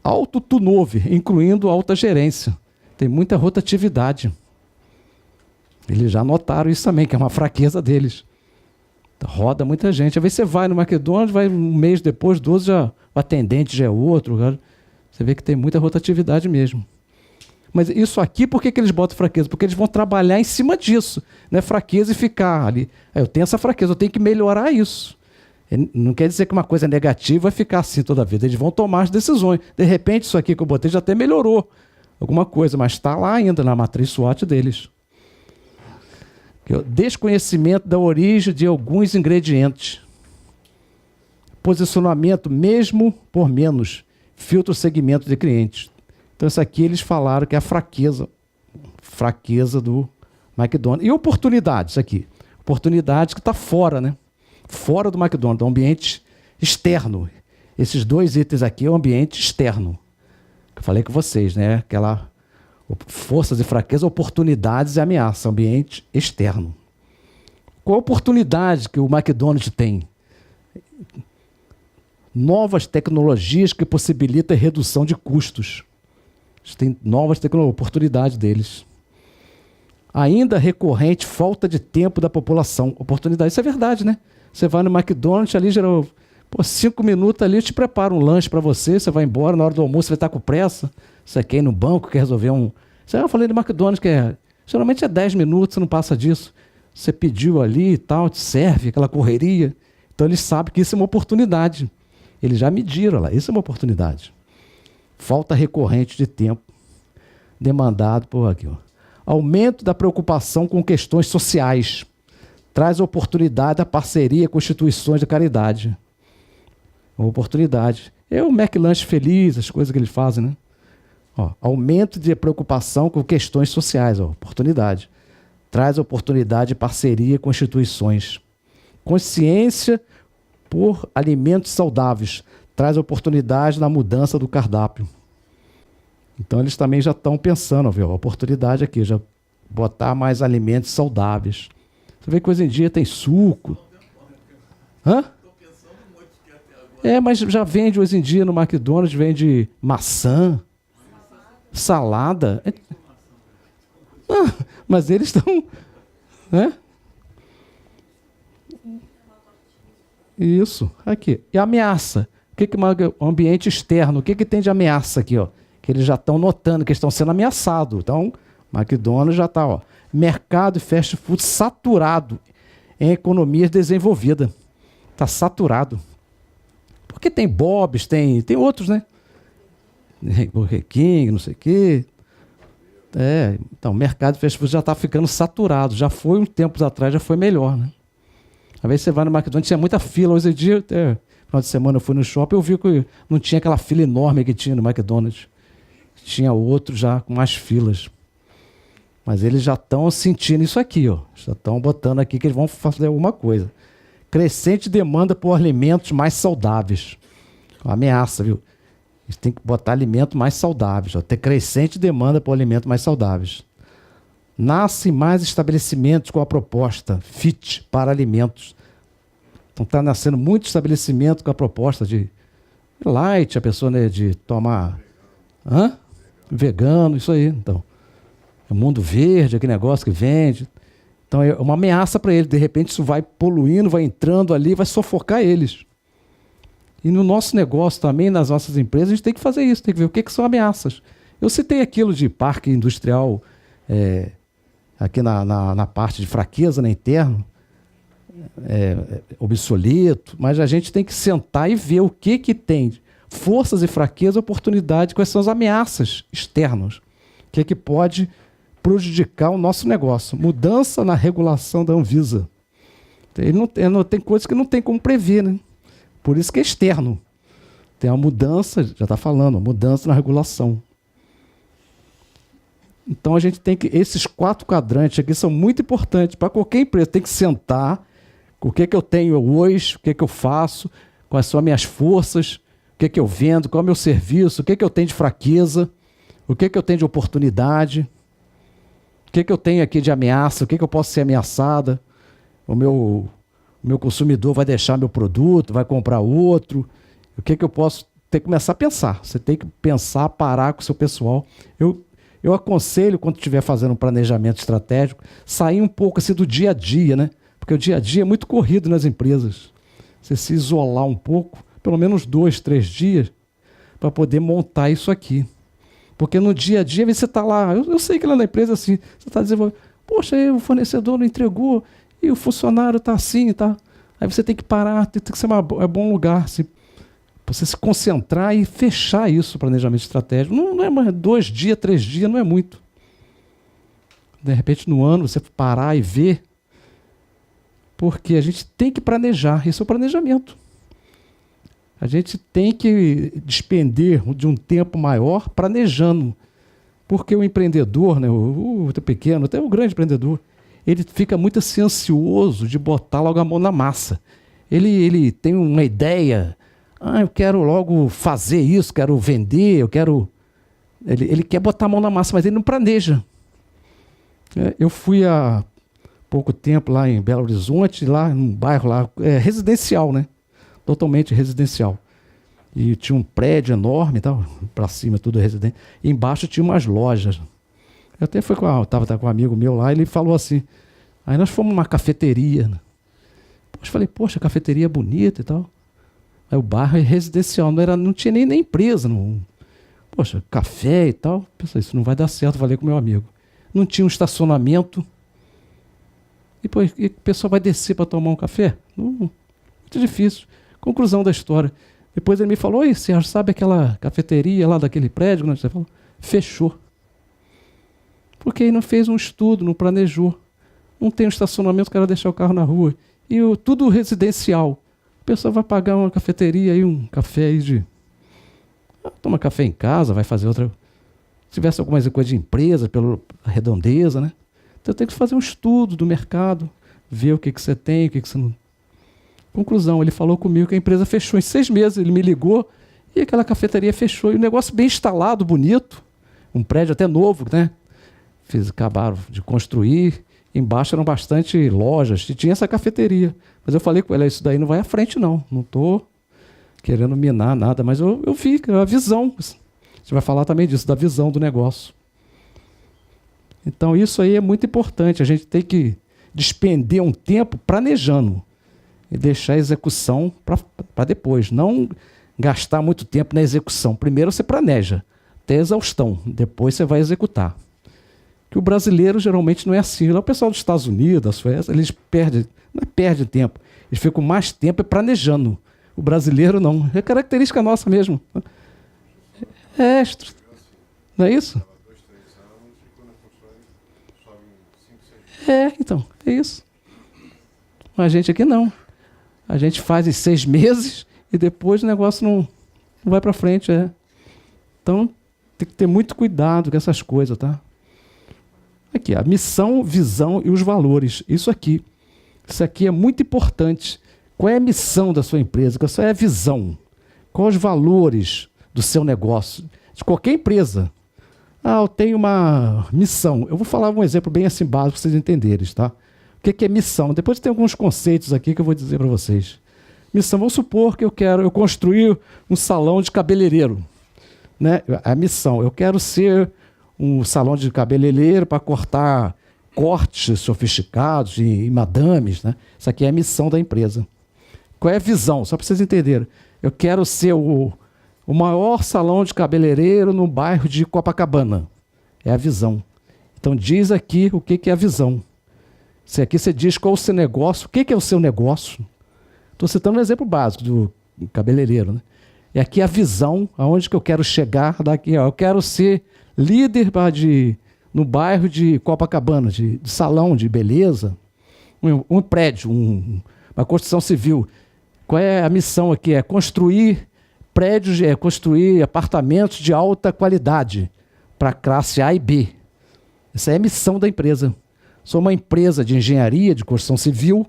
Alto turnover, incluindo alta gerência. Tem muita rotatividade. Eles já notaram isso também, que é uma fraqueza deles. Roda muita gente. Às vezes você vai no McDonald's, vai um mês depois, 12, já, o atendente já é outro. Cara. Você vê que tem muita rotatividade mesmo. Mas isso aqui, por que eles botam fraqueza? Porque eles vão trabalhar em cima disso. Não é fraqueza e ficar ali. Eu tenho essa fraqueza, eu tenho que melhorar isso. Não quer dizer que uma coisa negativa vai ficar assim toda a vida. Eles vão tomar as decisões. De repente, isso aqui que eu botei já até melhorou alguma coisa, mas está lá ainda na matriz SWOT deles. Desconhecimento da origem de alguns ingredientes. Posicionamento mesmo por menos. Filtro segmento de clientes. Então, isso aqui eles falaram que é a fraqueza do McDonald's. E oportunidades, isso aqui. Oportunidade que está fora, né? Fora do McDonald's, um ambiente externo. Esses dois itens aqui é o ambiente externo. Eu falei com vocês, né? Aquela forças e fraqueza, oportunidades e ameaça, ambiente externo. Qual a oportunidade que o McDonald's tem? Novas tecnologias que possibilitam a redução de custos. Tem novas tecnologias, oportunidade deles. Ainda recorrente, falta de tempo da população. Oportunidade, isso é verdade, né? Você vai no McDonald's, ali, 5 minutos ali, eu te preparo um lanche para você, você vai embora, na hora do almoço você vai estar com pressa, você quer ir no banco, quer resolver um... Eu falei do McDonald's, geralmente é 10 minutos, você não passa disso. Você pediu ali e tal, te serve, aquela correria. Então eles sabem que isso é uma oportunidade. Eles já mediram lá, isso é uma oportunidade. Falta recorrente de tempo demandado por aqui. Ó. Aumento da preocupação com questões sociais. Traz oportunidade da parceria com instituições de caridade. Uma oportunidade. É o McLanche feliz, as coisas que eles fazem, né? Ó, aumento de preocupação com questões sociais. Ó, oportunidade. Traz oportunidade de parceria com instituições. Consciência por alimentos saudáveis. Traz oportunidade na mudança do cardápio. Então, eles também já estão pensando, viu? A oportunidade aqui, já botar mais alimentos saudáveis. Você vê que hoje em dia tem suco. Hã? Mas já vende hoje em dia no McDonald's, vende maçã, salada. Mas eles estão... Né? Isso, aqui. E ameaça. O ambiente externo, o que tem de ameaça aqui? Ó? Que eles já estão notando que estão sendo ameaçados. Então, McDonald's já está, ó. Mercado fast food saturado em economias desenvolvidas. Está saturado. Porque tem Bob's, tem outros, né? Burger King, não sei o quê. Então, o mercado fast food já está ficando saturado. Já foi, uns tempos atrás, já foi melhor, né? Às vezes você vai no McDonald's, tinha muita fila. Hoje em dia, até final de semana eu fui no shopping, eu vi que não tinha aquela fila enorme que tinha no McDonald's. Tinha outro já com mais filas. Mas eles já estão sentindo isso aqui, ó. Já estão botando aqui que eles vão fazer alguma coisa. Crescente demanda por alimentos mais saudáveis. Uma ameaça, viu? Eles têm que botar alimentos mais saudáveis. Ó. Ter crescente demanda por alimentos mais saudáveis. Nascem mais estabelecimentos com a proposta FIT para alimentos. Então está nascendo muito estabelecimento com a proposta de light, a pessoa, né, de tomar... Vegano, isso aí. Então, o mundo verde, aquele negócio que vende. Então é uma ameaça para eles. De repente isso vai poluindo, vai entrando ali, vai sufocar eles. E no nosso negócio também, nas nossas empresas, a gente tem que fazer isso, tem que ver o que são ameaças. Eu citei aquilo de parque industrial aqui na parte de fraqueza, né, interno, obsoleto, mas a gente tem que sentar e ver o que tem forças e fraquezas, oportunidades, quais são as ameaças externas, o que pode prejudicar o nosso negócio. Mudança na regulação da Anvisa. Tem coisas que não tem como prever, né? Por isso que é externo. Tem uma mudança, já está falando, uma mudança na regulação. Então a gente tem que... Esses 4 quadrantes aqui são muito importantes para qualquer empresa. Tem que sentar, o que eu tenho hoje, o que eu faço, quais são as minhas forças, o que eu vendo, qual é o meu serviço, o que eu tenho de fraqueza, o que eu tenho de oportunidade, o que eu tenho aqui de ameaça, o que eu posso ser ameaçada, o meu consumidor vai deixar meu produto, vai comprar outro, o que eu posso... Tem que começar a pensar, você tem que pensar, parar com o seu pessoal. Eu aconselho, quando estiver fazendo um planejamento estratégico, sair um pouco assim do dia a dia, né? Porque o dia a dia é muito corrido nas empresas. Você se isolar um pouco, pelo menos 2, 3 dias, para poder montar isso aqui. Porque no dia a dia você está lá, eu sei que lá na empresa assim, você está desenvolvendo, poxa, aí o fornecedor não entregou, e o funcionário está assim, tá? Aí você tem que parar, tem que ser um bom lugar, assim, para você se concentrar e fechar isso, planejamento estratégico. Não é mais 2 dias, 3 dias, não é muito. De repente, no ano, você parar e ver, porque a gente tem que planejar, esse é o planejamento. A gente tem que despender de um tempo maior planejando. Porque o empreendedor, né, o pequeno, até o grande empreendedor, ele fica muito assim, ansioso de botar logo a mão na massa. Ele tem uma ideia, eu quero logo fazer isso, quero vender, eu quero... Ele quer botar a mão na massa, mas ele não planeja. Eu fui há pouco tempo lá em Belo Horizonte, lá num bairro lá, residencial, né? Totalmente residencial. E tinha um prédio enorme, para cima tudo residente. E embaixo tinha umas lojas. Eu até estava com um amigo meu lá, ele falou assim, aí nós fomos numa cafeteria. Né? Eu falei, poxa, a cafeteria é bonita e tal. Aí o bairro é residencial, não tinha nem empresa. Não. Poxa, café e tal. Pensei, isso não vai dar certo, falei com meu amigo. Não tinha um estacionamento. E o pessoal vai descer para tomar um café? Muito difícil. Conclusão da história. Depois ele me falou, oi, Sérgio, sabe aquela cafeteria lá daquele prédio? Que você falou? Fechou. Porque aí não fez um estudo, não planejou. Não tem um estacionamento, o cara deixar o carro na rua. E tudo residencial. O pessoal vai pagar uma cafeteria aí, um café aí de... toma café em casa, vai fazer outra... Se tivesse alguma coisa de empresa, pela redondeza, né? Então tem que fazer um estudo do mercado, ver o que você tem, o que você não... Conclusão, ele falou comigo que a empresa fechou em 6 meses, ele me ligou e aquela cafeteria fechou. E o negócio bem instalado, bonito, um prédio até novo, né? Acabaram de construir, embaixo eram bastante lojas e tinha essa cafeteria. Mas eu falei com ele, isso daí não vai à frente não estou querendo minar nada, mas eu vi a visão. Você vai falar também disso, da visão do negócio. Então isso aí é muito importante, a gente tem que despender um tempo planejando. E deixar a execução para depois. Não gastar muito tempo na execução. Primeiro você planeja, até exaustão. Depois você vai executar. Que o brasileiro geralmente não é assim. Lá o pessoal dos Estados Unidos, eles não perdem tempo. Eles ficam mais tempo planejando. O brasileiro não. É característica nossa mesmo. É extra. Não é isso? Então, é isso. A gente aqui não. A gente faz em 6 meses e depois o negócio não vai para frente. Então, tem que ter muito cuidado com essas coisas, tá? Aqui, a missão, visão e os valores. Isso aqui é muito importante. Qual é a missão da sua empresa? Qual é a visão? Quais os valores do seu negócio? De qualquer empresa. Eu tenho uma missão. Eu vou falar um exemplo bem assim básico para vocês entenderem, tá? O que é missão? Depois tem alguns conceitos aqui que eu vou dizer para vocês. Missão, vamos supor que eu construir um salão de cabeleireiro. Né? A missão, eu quero ser um salão de cabeleireiro para cortar cortes sofisticados e madames. Né? Isso aqui é a missão da empresa. Qual é a visão? Só para vocês entenderem. Eu quero ser o maior salão de cabeleireiro no bairro de Copacabana. É a visão. Então diz aqui o que é a visão. Se aqui você diz qual é o seu negócio, o que é o seu negócio? Estou citando um exemplo básico do cabeleireiro. Né? E aqui a visão, aonde que eu quero chegar daqui. Eu quero ser líder no bairro de Copacabana, de salão de beleza, um prédio, uma construção civil. Qual é a missão aqui? É construir prédios, construir apartamentos de alta qualidade para classe A e B. Essa é a missão da empresa. Sou uma empresa de engenharia, de construção civil,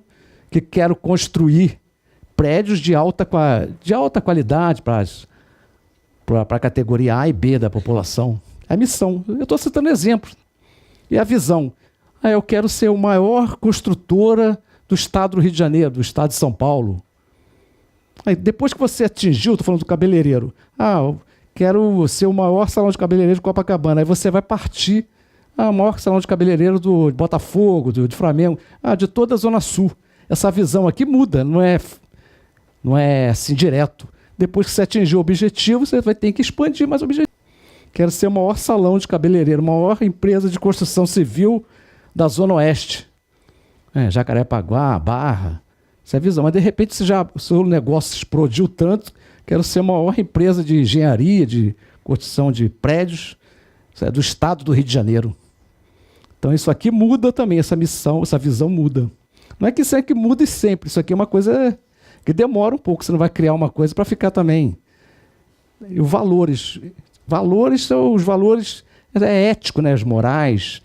que quero construir prédios de alta qualidade para a categoria A e B da população. É a missão. Eu estou citando exemplos. E a visão. Eu quero ser a maior construtora do estado do Rio de Janeiro, do estado de São Paulo. Aí, depois que você atingiu, estou falando do cabeleireiro, eu quero ser o maior salão de cabeleireiro de Copacabana. Aí você vai partir o maior salão de cabeleireiro de Botafogo, de Flamengo, de toda a Zona Sul. essa visão aqui muda, não é assim direto. Depois que você atingir o objetivo, você vai ter que expandir mais o objetivo. Quero ser o maior salão de cabeleireiro, maior empresa de construção civil da Zona Oeste. Jacarepaguá, Barra, essa é a visão. Mas de repente o seu negócio explodiu tanto, quero ser a maior empresa de engenharia, de construção de prédios, do estado do Rio de Janeiro. Então isso aqui muda também, essa missão, essa visão muda. Não é que isso aqui mude sempre, isso aqui é uma coisa que demora um pouco, você não vai criar uma coisa para ficar também. E os valores são os valores éticos, né? Os morais,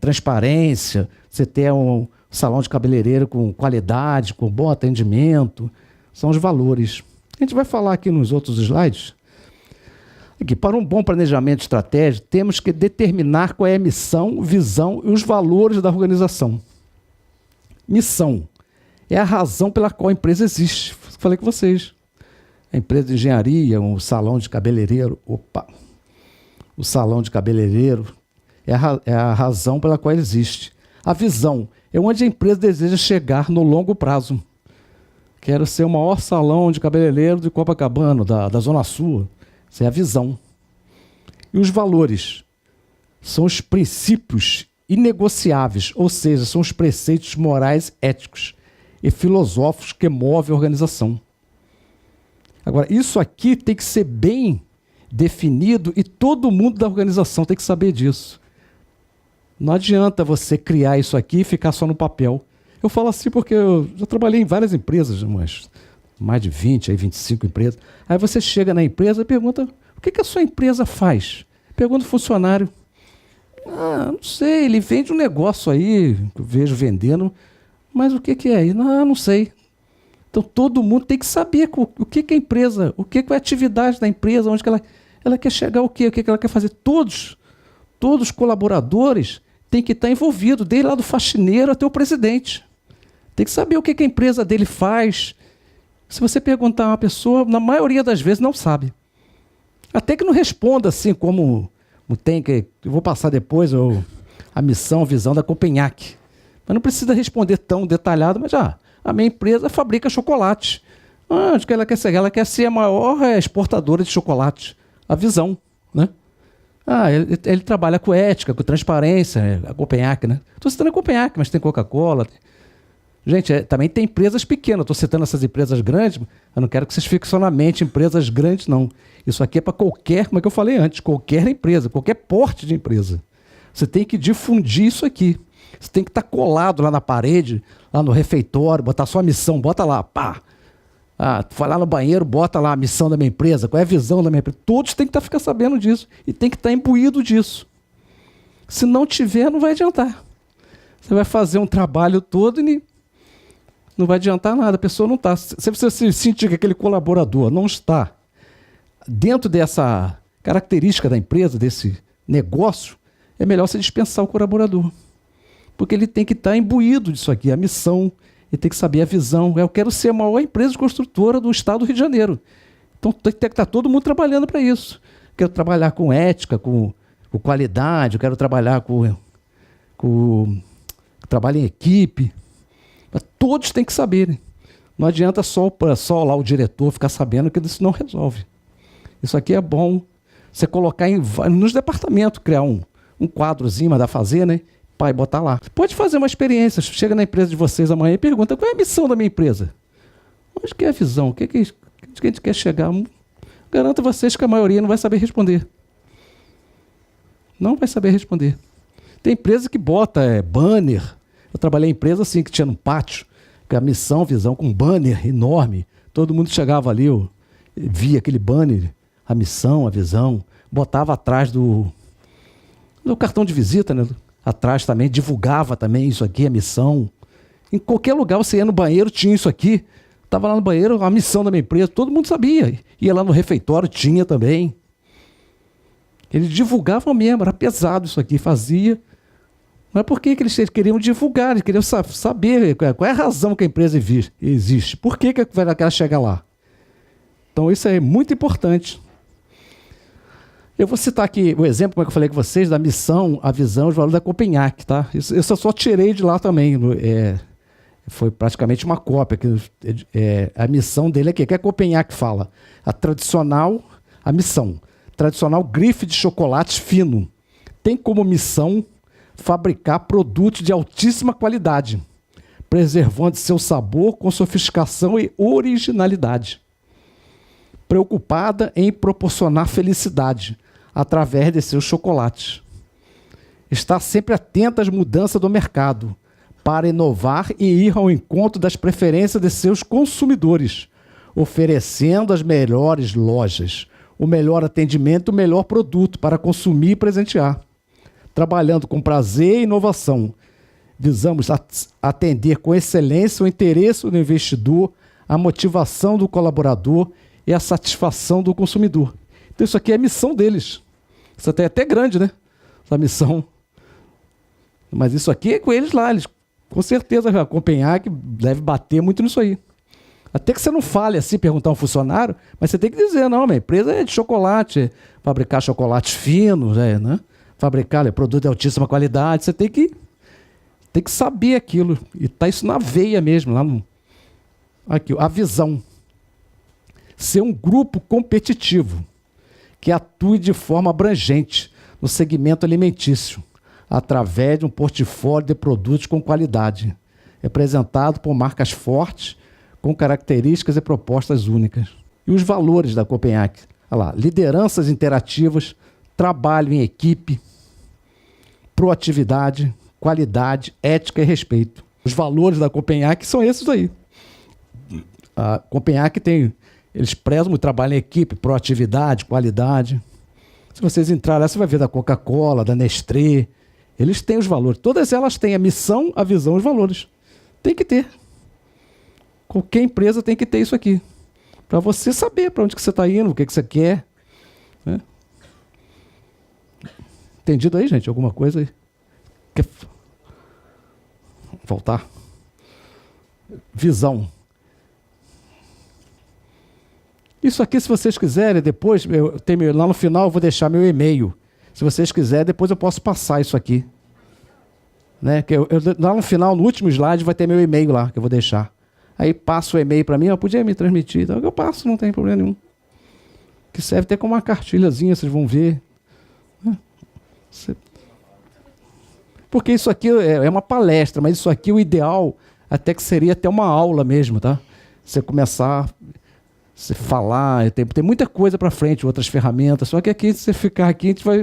transparência, você ter um salão de cabeleireiro com qualidade, com bom atendimento, são os valores. A gente vai falar aqui nos outros slides. Aqui, para um bom planejamento estratégico, temos que determinar qual é a missão, visão e os valores da organização. Missão é a razão pela qual a empresa existe. Falei com vocês. A empresa de engenharia, um salão de cabeleireiro. O salão de cabeleireiro é a razão pela qual ele existe. A visão é onde a empresa deseja chegar no longo prazo. Quero ser o maior salão de cabeleireiro de Copacabana, da Zona Sul. Essa é a visão. E os valores são os princípios inegociáveis, ou seja, são os preceitos morais, éticos e filosóficos que movem a organização. Agora, isso aqui tem que ser bem definido e todo mundo da organização tem que saber disso. Não adianta você criar isso aqui e ficar só no papel. Eu falo assim porque eu já trabalhei em várias empresas, mais de 20, 25 empresas. Aí você chega na empresa e pergunta, o que a sua empresa faz? Pergunta o funcionário. Não sei, ele vende um negócio aí, eu vejo vendendo, mas o que é aí? Não sei. Então todo mundo tem que saber o que é a empresa, qual é a atividade da empresa, onde que ela quer chegar, o que ela quer fazer. Todos os colaboradores têm que estar envolvidos, desde lá do faxineiro até o presidente. Tem que saber o que a empresa dele faz. Se você perguntar a uma pessoa, na maioria das vezes não sabe. Até que não responda assim como tem que... Eu vou passar depois a missão, a visão da Copenhague. Mas não precisa responder tão detalhado, mas a minha empresa fabrica chocolate. Onde que ela quer ser? Ela quer ser a maior exportadora de chocolate. A visão, né? Ele trabalha com ética, com transparência, a Copenhague, né? Estou citando a Copenhague, mas tem Coca-Cola. Gente, também tem empresas pequenas. Estou citando essas empresas grandes, eu não quero que vocês fiquem só na mente empresas grandes, não. Isso aqui é para qualquer, como é que eu falei antes, qualquer empresa, qualquer porte de empresa. Você tem que difundir isso aqui. Você tem que estar colado lá na parede, lá no refeitório, botar sua missão, bota lá, pá. Vai lá no banheiro, bota lá a missão da minha empresa, qual é a visão da minha empresa. Todos têm que ficar sabendo disso e tem que estar imbuído disso. Se não tiver, não vai adiantar. Você vai fazer um trabalho todo e não vai adiantar nada, a pessoa não está. Se você se sentir que aquele colaborador não está dentro dessa característica da empresa, desse negócio, é melhor você dispensar o colaborador. Porque ele tem que estar imbuído disso aqui, a missão, ele tem que saber a visão. Eu quero ser a maior empresa construtora do estado do Rio de Janeiro. Então tem que estar todo mundo trabalhando para isso. Quero trabalhar com ética, com qualidade, eu quero trabalhar com trabalho em equipe. Mas todos têm que saber. Não adianta só lá o diretor ficar sabendo que isso não resolve. Isso aqui é bom você colocar nos departamentos, criar um quadrozinho, mandar fazer, né? Pai, botar lá. Você pode fazer uma experiência. Chega na empresa de vocês amanhã e pergunta qual é a missão da minha empresa. Onde que é a visão? O que a gente quer chegar? Garanto a vocês que a maioria não vai saber responder. Não vai saber responder. Tem empresa que bota banner. Eu trabalhei em empresa assim, que tinha no pátio, que a missão, visão, com um banner enorme. Todo mundo chegava ali, via aquele banner, a missão, a visão, botava atrás do cartão de visita, né? Atrás também, divulgava também isso aqui, a missão. Em qualquer lugar, você ia no banheiro, tinha isso aqui. Estava lá no banheiro, a missão da minha empresa, todo mundo sabia. Ia lá no refeitório, tinha também. Eles divulgavam mesmo, era pesado isso aqui, fazia. Mas por que eles queriam divulgar? Eles queriam saber qual é a razão que a empresa existe. Por que ela chega lá? Então isso é muito importante. Eu vou citar aqui o exemplo, como é que eu falei com vocês, da missão, a visão e os valores da Copenhague, tá? Isso eu só tirei de lá também. Foi praticamente uma cópia. A missão dele é que é Copenhague fala. A missão. Tradicional grife de chocolates fino. Tem como missão fabricar produtos de altíssima qualidade, preservando seu sabor com sofisticação e originalidade. Preocupada em proporcionar felicidade através de seus chocolates. Está sempre atenta às mudanças do mercado, para inovar e ir ao encontro das preferências de seus consumidores, oferecendo as melhores lojas, o melhor atendimento, o melhor produto para consumir e presentear. Trabalhando com prazer e inovação, visamos atender com excelência o interesse do investidor, a motivação do colaborador e a satisfação do consumidor. Então isso aqui é a missão deles. Isso até é até grande, né? Essa missão. Mas isso aqui é com eles lá. Eles, com certeza, a Copenhague deve bater muito nisso aí. Até que você não fale assim, perguntar a um funcionário, mas você tem que dizer, não, minha empresa é de chocolate, fabricar chocolates finos, né? Fabricar produto de altíssima qualidade. Você tem que saber aquilo. E está isso na veia mesmo. Lá no... Aqui, a visão. Ser um grupo competitivo que atue de forma abrangente no segmento alimentício, através de um portfólio de produtos com qualidade, representado por marcas fortes, com características e propostas únicas. E os valores da Copenhague? Olha lá, lideranças interativas, trabalho em equipe, proatividade, qualidade, ética e respeito. Os valores da Copenhague são esses aí. A Copenhague eles prezam o trabalho em equipe, proatividade, qualidade. Se vocês entrarem lá, você vai ver da Coca-Cola, da Nestlé. Eles têm os valores. Todas elas têm a missão, a visão, os valores. Tem que ter. Qualquer empresa tem que ter isso aqui. Para você saber para onde que você está indo, o que você quer. Né? Entendido aí, gente? Alguma coisa aí? Quer voltar? Visão. Isso aqui, se vocês quiserem, depois, lá no final eu vou deixar meu e-mail. Se vocês quiserem, depois eu posso passar isso aqui. Né? Lá no final, no último slide, vai ter meu e-mail lá, que eu vou deixar. Aí passa o e-mail para mim, podia me transmitir. Então eu passo, não tem problema nenhum. Que serve até como uma cartilhazinha, vocês vão ver. Porque isso aqui é uma palestra, mas isso aqui o ideal até que seria até uma aula mesmo, tá? Você começar... Você falar, tem muita coisa para frente, outras ferramentas, só que aqui, se você ficar aqui, a gente vai,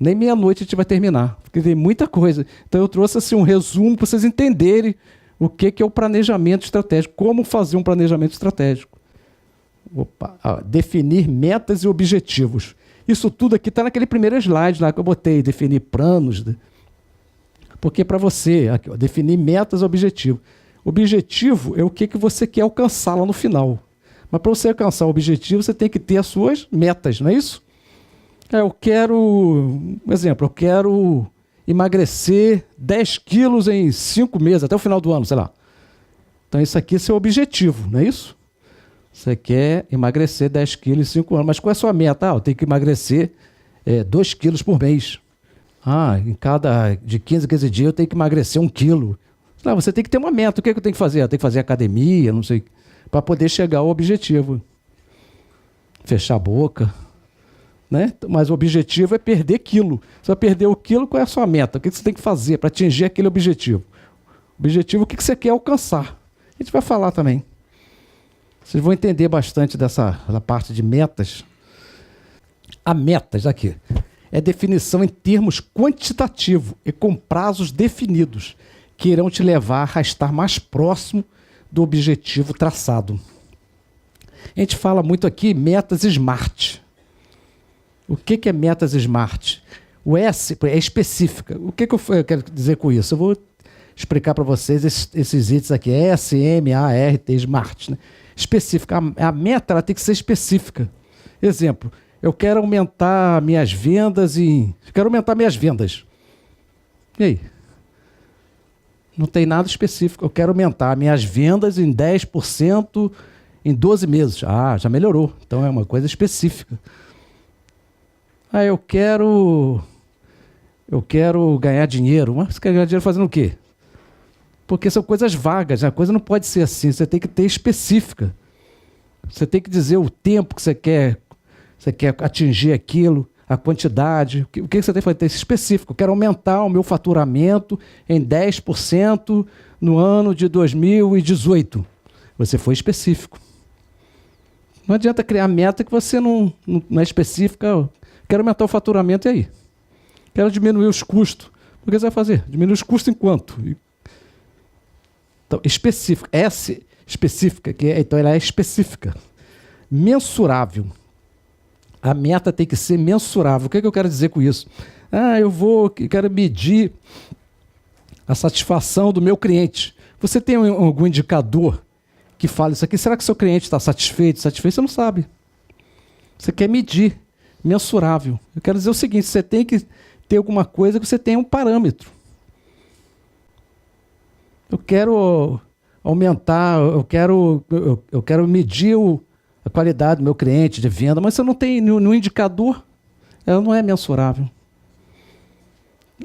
nem meia-noite a gente vai terminar, porque tem muita coisa. Então eu trouxe assim, um resumo para vocês entenderem o que é o planejamento estratégico, como fazer um planejamento estratégico. Definir metas e objetivos. Isso tudo aqui está naquele primeiro slide lá que eu botei, definir planos. Porque para você, aqui, definir metas e objetivos. Objetivo é o que você quer alcançar lá no final. Mas para você alcançar o objetivo, você tem que ter as suas metas, não é isso? Eu quero emagrecer 10 quilos em 5 meses, até o final do ano, sei lá. Então isso aqui é seu objetivo, não é isso? Você quer emagrecer 10 quilos em 5 anos, mas qual é a sua meta? Eu tenho que emagrecer 2 quilos por mês. De 15 a 15 dias eu tenho que emagrecer 1 quilo. Você tem que ter uma meta. O que eu tenho que fazer? Eu tenho que fazer academia, não sei, para poder chegar ao objetivo. Fechar a boca. Né? Mas o objetivo é perder quilo. Você vai perder o quilo, qual é a sua meta? O que você tem que fazer para atingir aquele objetivo? Objetivo, o que você quer alcançar? A gente vai falar também. Vocês vão entender bastante dessa parte de metas. A metas aqui é definição em termos quantitativos e com prazos definidos que irão te levar a estar mais próximo do objetivo traçado. A gente fala muito aqui metas SMART. O que é metas SMART? O S é específica. O que eu quero dizer com isso? Eu vou explicar para vocês esses itens aqui. S, M, A, R, T, SMART. Né? Específica. A meta ela tem que ser específica. Exemplo, eu quero aumentar minhas vendas Quero aumentar minhas vendas. E aí? Não tem nada específico. Eu quero aumentar minhas vendas em 10% em 12 meses. Já melhorou. Então é uma coisa específica. Eu quero ganhar dinheiro. Mas você quer ganhar dinheiro fazendo o quê? Porque são coisas vagas, a coisa não pode ser assim, você tem que ter específica. Você tem que dizer o tempo que você quer atingir aquilo, a quantidade, o que você tem que fazer? Tem que ser específico. Eu quero aumentar o meu faturamento em 10% no ano de 2018. Você foi específico. Não adianta criar meta que você não é específica. Quero aumentar o faturamento, e aí? Quero diminuir os custos. O que você vai fazer? Diminuir os custos em quanto? Então, específico. Essa específica, então ela é específica. Mensurável. A meta tem que ser mensurável. O que eu quero dizer com isso? Eu quero medir a satisfação do meu cliente. Você tem algum indicador que fala isso aqui? Será que seu cliente está satisfeito? Satisfeito, você não sabe. Você quer medir, mensurável. Eu quero dizer o seguinte, você tem que ter alguma coisa que você tenha um parâmetro. Eu quero aumentar, eu quero medir a qualidade do meu cliente de venda, mas se eu não tenho no indicador, ela não é mensurável.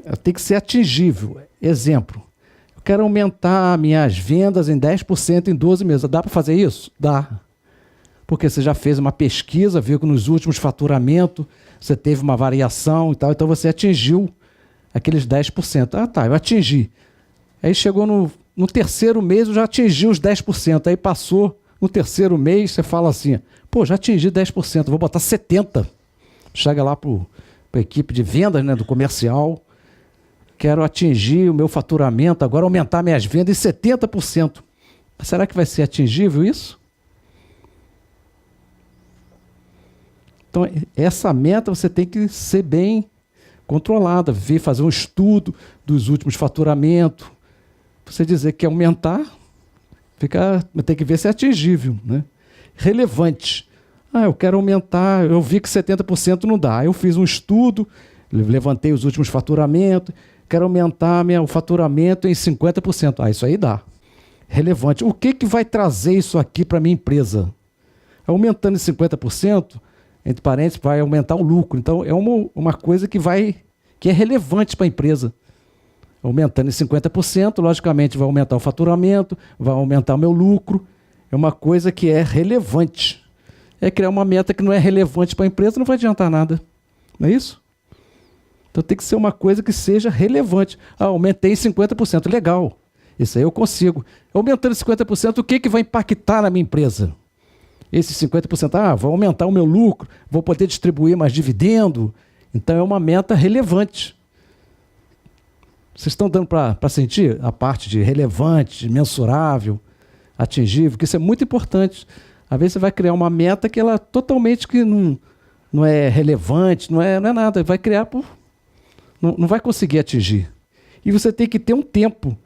Ela tem que ser atingível. Exemplo, eu quero aumentar minhas vendas em 10% em 12 meses. Dá para fazer isso? Dá. Porque você já fez uma pesquisa, viu que nos últimos faturamentos você teve uma variação e tal, então você atingiu aqueles 10%. Eu atingi. Aí chegou no terceiro mês, eu já atingi os 10%. Aí passou no terceiro mês, você fala assim, já atingi 10%, vou botar 70%. Chega lá para a equipe de vendas, né, do comercial, quero atingir o meu faturamento, agora aumentar minhas vendas em 70%. Será que vai ser atingível isso? Então, essa meta você tem que ser bem controlada, fazer um estudo dos últimos faturamentos. Você dizer que quer aumentar, tem que ver se é atingível, né? Relevante. Eu quero aumentar, eu vi que 70% não dá. Eu fiz um estudo, levantei os últimos faturamentos, quero aumentar o faturamento em 50%. Isso aí dá. Relevante. O que vai trazer isso aqui para a minha empresa? Aumentando em 50%, entre parênteses, vai aumentar o lucro. Então, é uma coisa que é relevante para a empresa. Aumentando em 50%, logicamente vai aumentar o faturamento, vai aumentar o meu lucro. É uma coisa que é relevante. Criar uma meta que não é relevante para a empresa não vai adiantar nada. Não é isso? Então tem que ser uma coisa que seja relevante. Aumentei em 50%, legal. Isso aí eu consigo. Aumentando em 50%, o que vai impactar na minha empresa? Esses 50%, vou aumentar o meu lucro, vou poder distribuir mais dividendo. Então é uma meta relevante. Vocês estão dando para sentir a parte de relevante, de mensurável, atingível, que isso é muito importante. Às vezes você vai criar uma meta que ela totalmente que não é relevante, não é nada. Vai criar não vai conseguir atingir. E você tem que ter um tempo.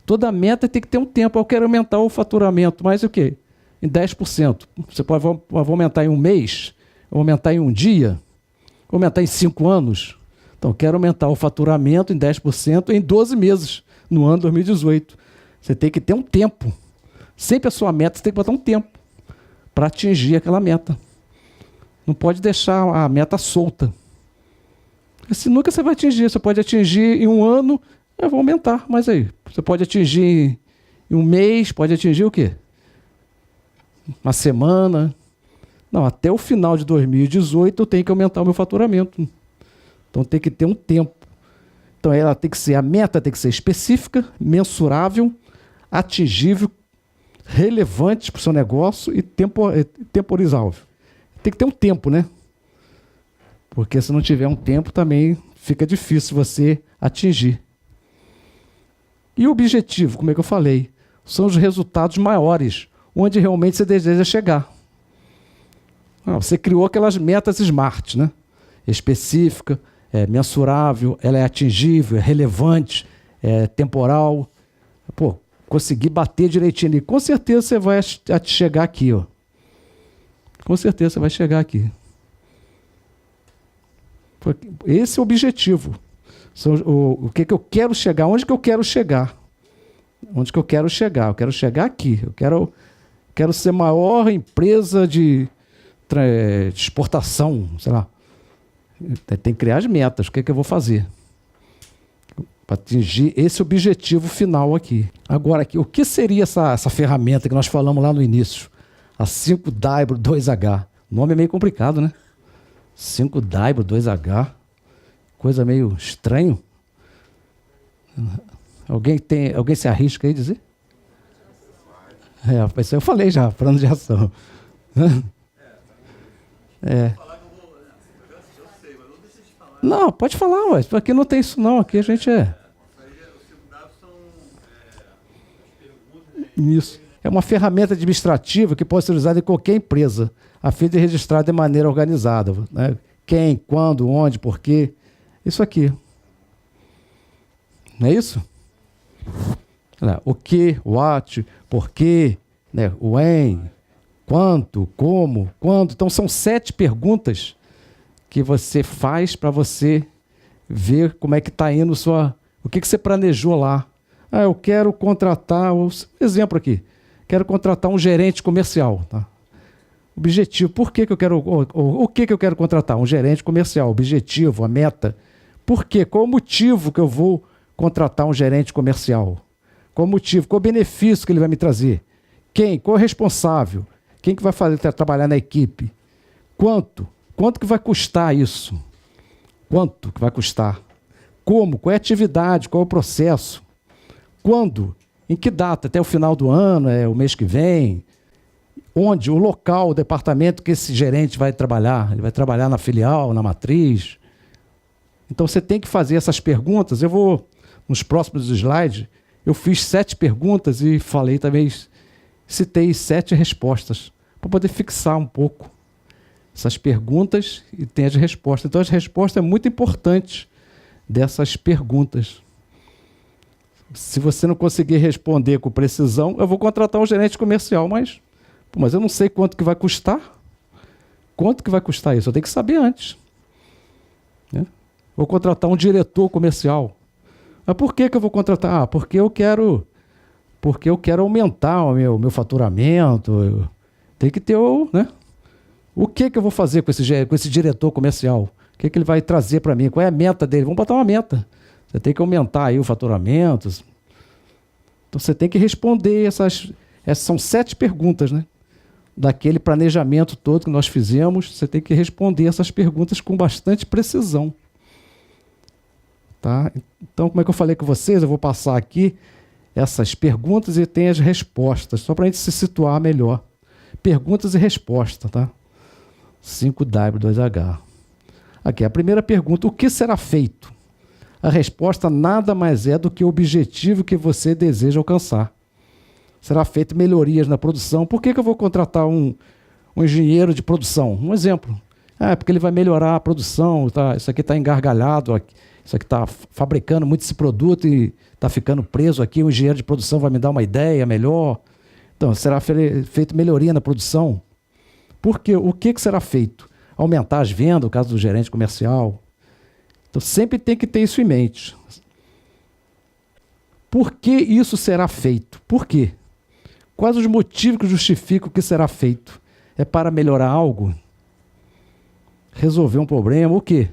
Toda meta tem que ter um tempo. Eu quero aumentar o faturamento, mas o quê? Em 10%. Você pode aumentar em um mês, aumentar em um dia, aumentar em 5 anos. Então, quero aumentar o faturamento em 10% em 12 meses, no ano 2018. Você tem que ter um tempo. Sempre a sua meta, você tem que botar um tempo para atingir aquela meta. Não pode deixar a meta solta. Porque nunca você vai atingir. Você pode atingir em um ano, eu vou aumentar. Mas aí, você pode atingir em um mês, pode atingir o quê? Uma semana. Não, até o final de 2018 eu tenho que aumentar o meu faturamento. Então tem que ter um tempo. Então a meta tem que ser específica, mensurável, atingível, relevante para o seu negócio e temporizável. Tem que ter um tempo, né? Porque se não tiver um tempo também fica difícil você atingir. E o objetivo, como é que eu falei? São os resultados maiores, onde realmente você deseja chegar. Você criou aquelas metas SMART, né? Específica, mensurável, ela é atingível, é relevante, é temporal. Conseguir bater direitinho ali. Com certeza você vai chegar aqui. Com certeza você vai chegar aqui. Esse é o objetivo. O que eu quero chegar? Onde que eu quero chegar? Onde que eu quero chegar? Eu quero chegar aqui. Eu quero ser a maior empresa de exportação, sei lá. Tem que criar as metas. O que eu vou fazer? para atingir esse objetivo final aqui. Agora, aqui, o que seria essa ferramenta que nós falamos lá no início? A 5Dybro 2H. O nome é meio complicado, né? 5Dybro 2H. Coisa meio estranho. Alguém se arrisca aí a dizer? Isso eu falei já, plano de ação. Não, pode falar, mas aqui não tem isso não, aqui a gente é... Isso. É uma ferramenta administrativa que pode ser usada em qualquer empresa, a fim de registrar de maneira organizada, né? Quem, quando, onde, por quê. Isso aqui. Não é isso? O que, what, por quê, né? O when, quanto, como, quando. Então, são 7 perguntas que você faz para você ver como é que está indo o que você planejou lá. Eu quero contratar, exemplo aqui, quero contratar um gerente comercial. Tá? Objetivo, por que eu quero, o que eu quero contratar? Um gerente comercial, objetivo, a meta. Por quê? Qual o motivo que eu vou contratar um gerente comercial? Qual o motivo? Qual o benefício que ele vai me trazer? Quem? Qual é o responsável? Quem que vai trabalhar na equipe? Quanto? Quanto que vai custar isso? Quanto que vai custar? Como? Qual é a atividade? Qual é o processo? Quando? Em que data? Até o final do ano? É o mês que vem? Onde? O local, o departamento que esse gerente vai trabalhar? Ele vai trabalhar na filial, na matriz? Então, você tem que fazer essas perguntas. Eu vou, nos próximos slides, eu fiz 7 perguntas e falei também, citei 7 respostas, para poder fixar um pouco essas perguntas e tem as respostas. Então, as respostas é muito importante dessas perguntas. Se você não conseguir responder com precisão, eu vou contratar um gerente comercial, mas eu não sei quanto que vai custar. Quanto que vai custar isso? Eu tenho que saber antes. Né? Vou contratar um diretor comercial. Mas por que eu vou contratar? Porque eu quero aumentar o meu faturamento. Tem que ter né? O que eu vou fazer com esse diretor comercial? O que ele vai trazer para mim? Qual é a meta dele? Vamos botar uma meta. Você tem que aumentar aí o faturamento. Então, você tem que responder essas são 7 perguntas, né? Daquele planejamento todo que nós fizemos, você tem que responder essas perguntas com bastante precisão. Tá? Então, como é que eu falei com vocês, eu vou passar aqui essas perguntas e tem as respostas, só para a gente se situar melhor. Perguntas e respostas, tá? 5W2H. Aqui, a primeira pergunta, o que será feito? A resposta nada mais é do que o objetivo que você deseja alcançar. Será feito melhorias na produção. Por que eu vou contratar um engenheiro de produção? Um exemplo. Porque ele vai melhorar a produção, isso aqui está engargalhado, isso aqui está fabricando muito esse produto e está ficando preso aqui, o engenheiro de produção vai me dar uma ideia melhor. Então, será feito melhoria na produção. Por quê? O que será feito? Aumentar as vendas, no caso do gerente comercial. Então, sempre tem que ter isso em mente. Por que isso será feito? Por quê? Quais os motivos que justificam que será feito? É para melhorar algo? Resolver um problema? O quê?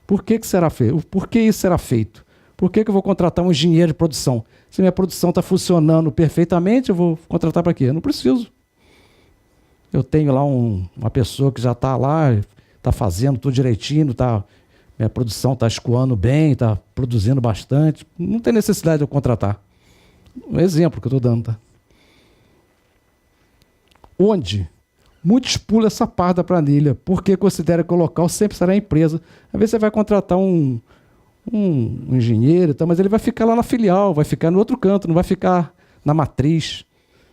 Por que será feito? Por que isso será feito? Por que eu vou contratar um engenheiro de produção? Se minha produção está funcionando perfeitamente, eu vou contratar para quê? Eu não preciso. Eu tenho lá uma pessoa que já está lá, está fazendo tudo direitinho, minha produção está escoando bem, está produzindo bastante. Não tem necessidade de eu contratar. Um exemplo que eu estou dando. Tá? Onde? Muitos pulam essa parte da planilha, porque considera que o local sempre será a empresa. Às vezes você vai contratar um engenheiro, mas ele vai ficar lá na filial, vai ficar no outro canto, não vai ficar na matriz.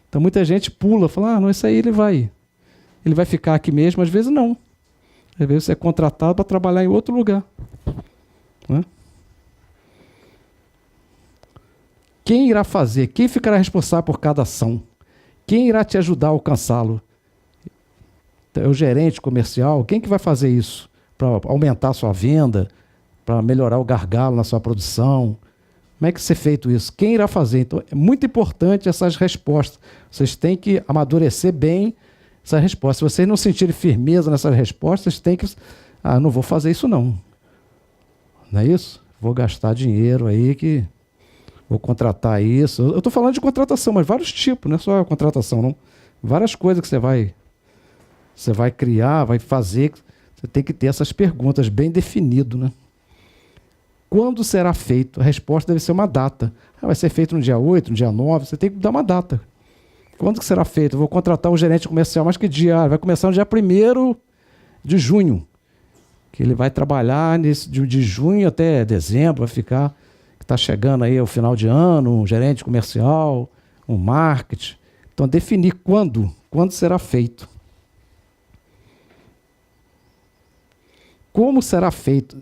Então muita gente pula, fala, não, isso aí ele vai ficar aqui mesmo, às vezes não. Às vezes você é contratado para trabalhar em outro lugar. Né? Quem irá fazer? Quem ficará responsável por cada ação? Quem irá te ajudar a alcançá-lo? É o gerente comercial? Quem que vai fazer isso? Para aumentar a sua venda? Para melhorar o gargalo na sua produção? Como é que ser feito isso? Quem irá fazer? Então, é muito importante essas respostas. Vocês têm que amadurecer bem essa resposta. Se vocês não sentirem firmeza nessas respostas, tem que... não vou fazer isso não. Não é isso? vou gastar dinheiro aí, que vou contratar isso. Eu estou falando de contratação, mas vários tipos, não é só a contratação, não. Várias coisas que você vai criar, vai fazer. Você tem que ter essas perguntas bem definido, né? Quando será feito? A resposta deve ser uma data. Vai ser feito no dia 8, no dia 9, você tem que dar uma data. Quando que será feito? Eu vou contratar um gerente comercial, mas que dia? Vai começar no dia 1º de junho. Que ele vai trabalhar de junho até dezembro, vai ficar, está chegando aí o final de ano, um gerente comercial, um marketing. Então, definir quando será feito. Como será feito?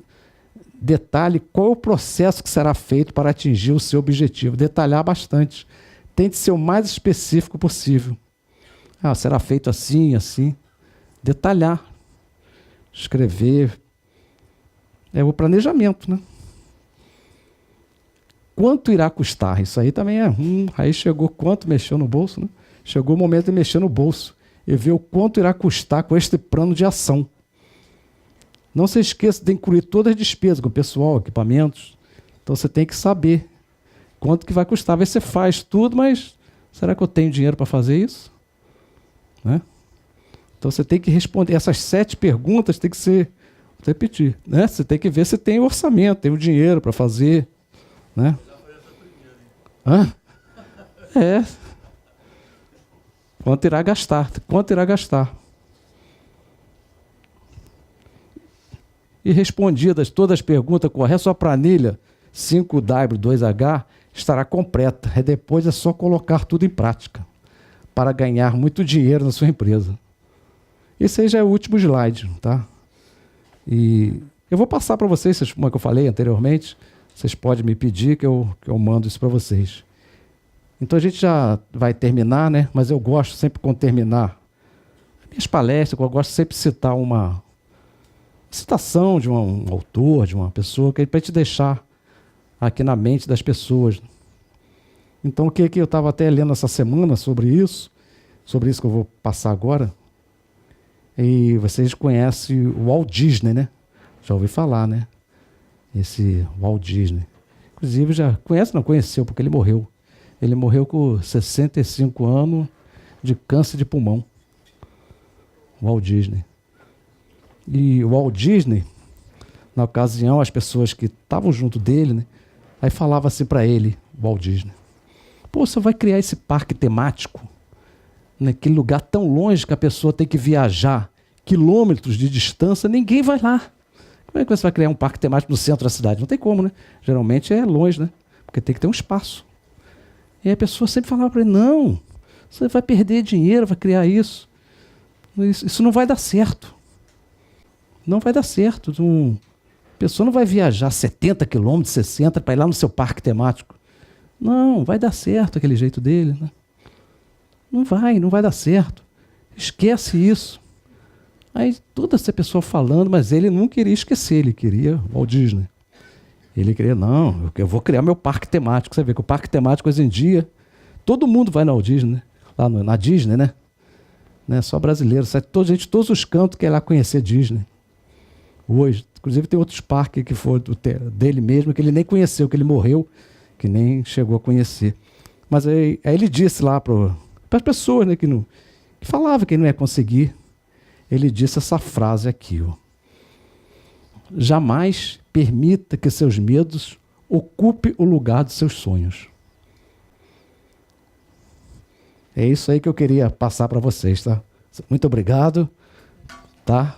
Detalhe qual é o processo que será feito para atingir o seu objetivo. Detalhar bastante. Tente ser o mais específico possível. Será feito assim, assim. Detalhar. Escrever. É o planejamento, né? Quanto irá custar? Isso aí também é... aí chegou quanto mexeu no bolso, né? Chegou o momento de mexer no bolso e ver o quanto irá custar com este plano de ação. Não se esqueça de incluir todas as despesas, com pessoal, equipamentos. Então você tem que saber quanto que vai custar. Às vezes você faz tudo, mas será que eu tenho dinheiro para fazer isso? Né? Então você tem que responder. Essas 7 perguntas tem que ser... Vou repetir. Né? Você tem que ver se tem orçamento, tem o dinheiro para fazer. Né? É. Quanto irá gastar? Quanto irá gastar? E respondidas todas as perguntas corretas, sua planilha 5W2H estará completa. Depois é só colocar tudo em prática para ganhar muito dinheiro na sua empresa. Esse aí já é o último slide, tá? E eu vou passar para vocês, como eu falei anteriormente, vocês podem me pedir que eu mando isso para vocês. Então a gente já vai terminar, né? Mas eu gosto sempre, quando terminar minhas palestras, eu gosto sempre de citar uma citação de um autor, de uma pessoa, que é para te deixar aqui na mente das pessoas. Então, o que eu estava até lendo essa semana sobre isso que eu vou passar agora, e vocês conhecem o Walt Disney, né? Já ouvi falar, né? Esse Walt Disney. Inclusive, já conhece, não conheceu, porque ele morreu. Ele morreu com 65 anos de câncer de pulmão. Walt Disney. E o Walt Disney, na ocasião, as pessoas que estavam junto dele, né, aí falava assim para ele, Walt Disney: pô, você vai criar esse parque temático naquele lugar tão longe que a pessoa tem que viajar quilômetros de distância, ninguém vai lá. Como é que você vai criar um parque temático no centro da cidade? Não tem como, né? Geralmente é longe, né? Porque tem que ter um espaço. E a pessoa sempre falava para ele: não, você vai perder dinheiro, vai criar isso. Isso não vai dar certo. Não vai dar certo. A pessoa não vai viajar 70 quilômetros, 60 para ir lá no seu parque temático. Não vai dar certo aquele jeito dele. Né? Não vai dar certo. Esquece isso. Aí toda essa pessoa falando, mas ele não queria esquecer, ele queria Walt Disney. Ele queria, não, eu vou criar meu parque temático. Você vê que o parque temático hoje em dia, todo mundo vai na Walt Disney, lá na Disney, né? Não é só brasileiro, sai todos os cantos quer ir lá conhecer Disney. Hoje, inclusive tem outros parques que foram dele mesmo, que ele nem conheceu, que ele morreu, que nem chegou a conhecer. Mas aí ele disse lá para as pessoas, né, que falava que ele não ia conseguir, ele disse essa frase aqui, ó: jamais permita que seus medos ocupem o lugar dos seus sonhos. É isso aí que eu queria passar para vocês, tá? Muito obrigado, tá?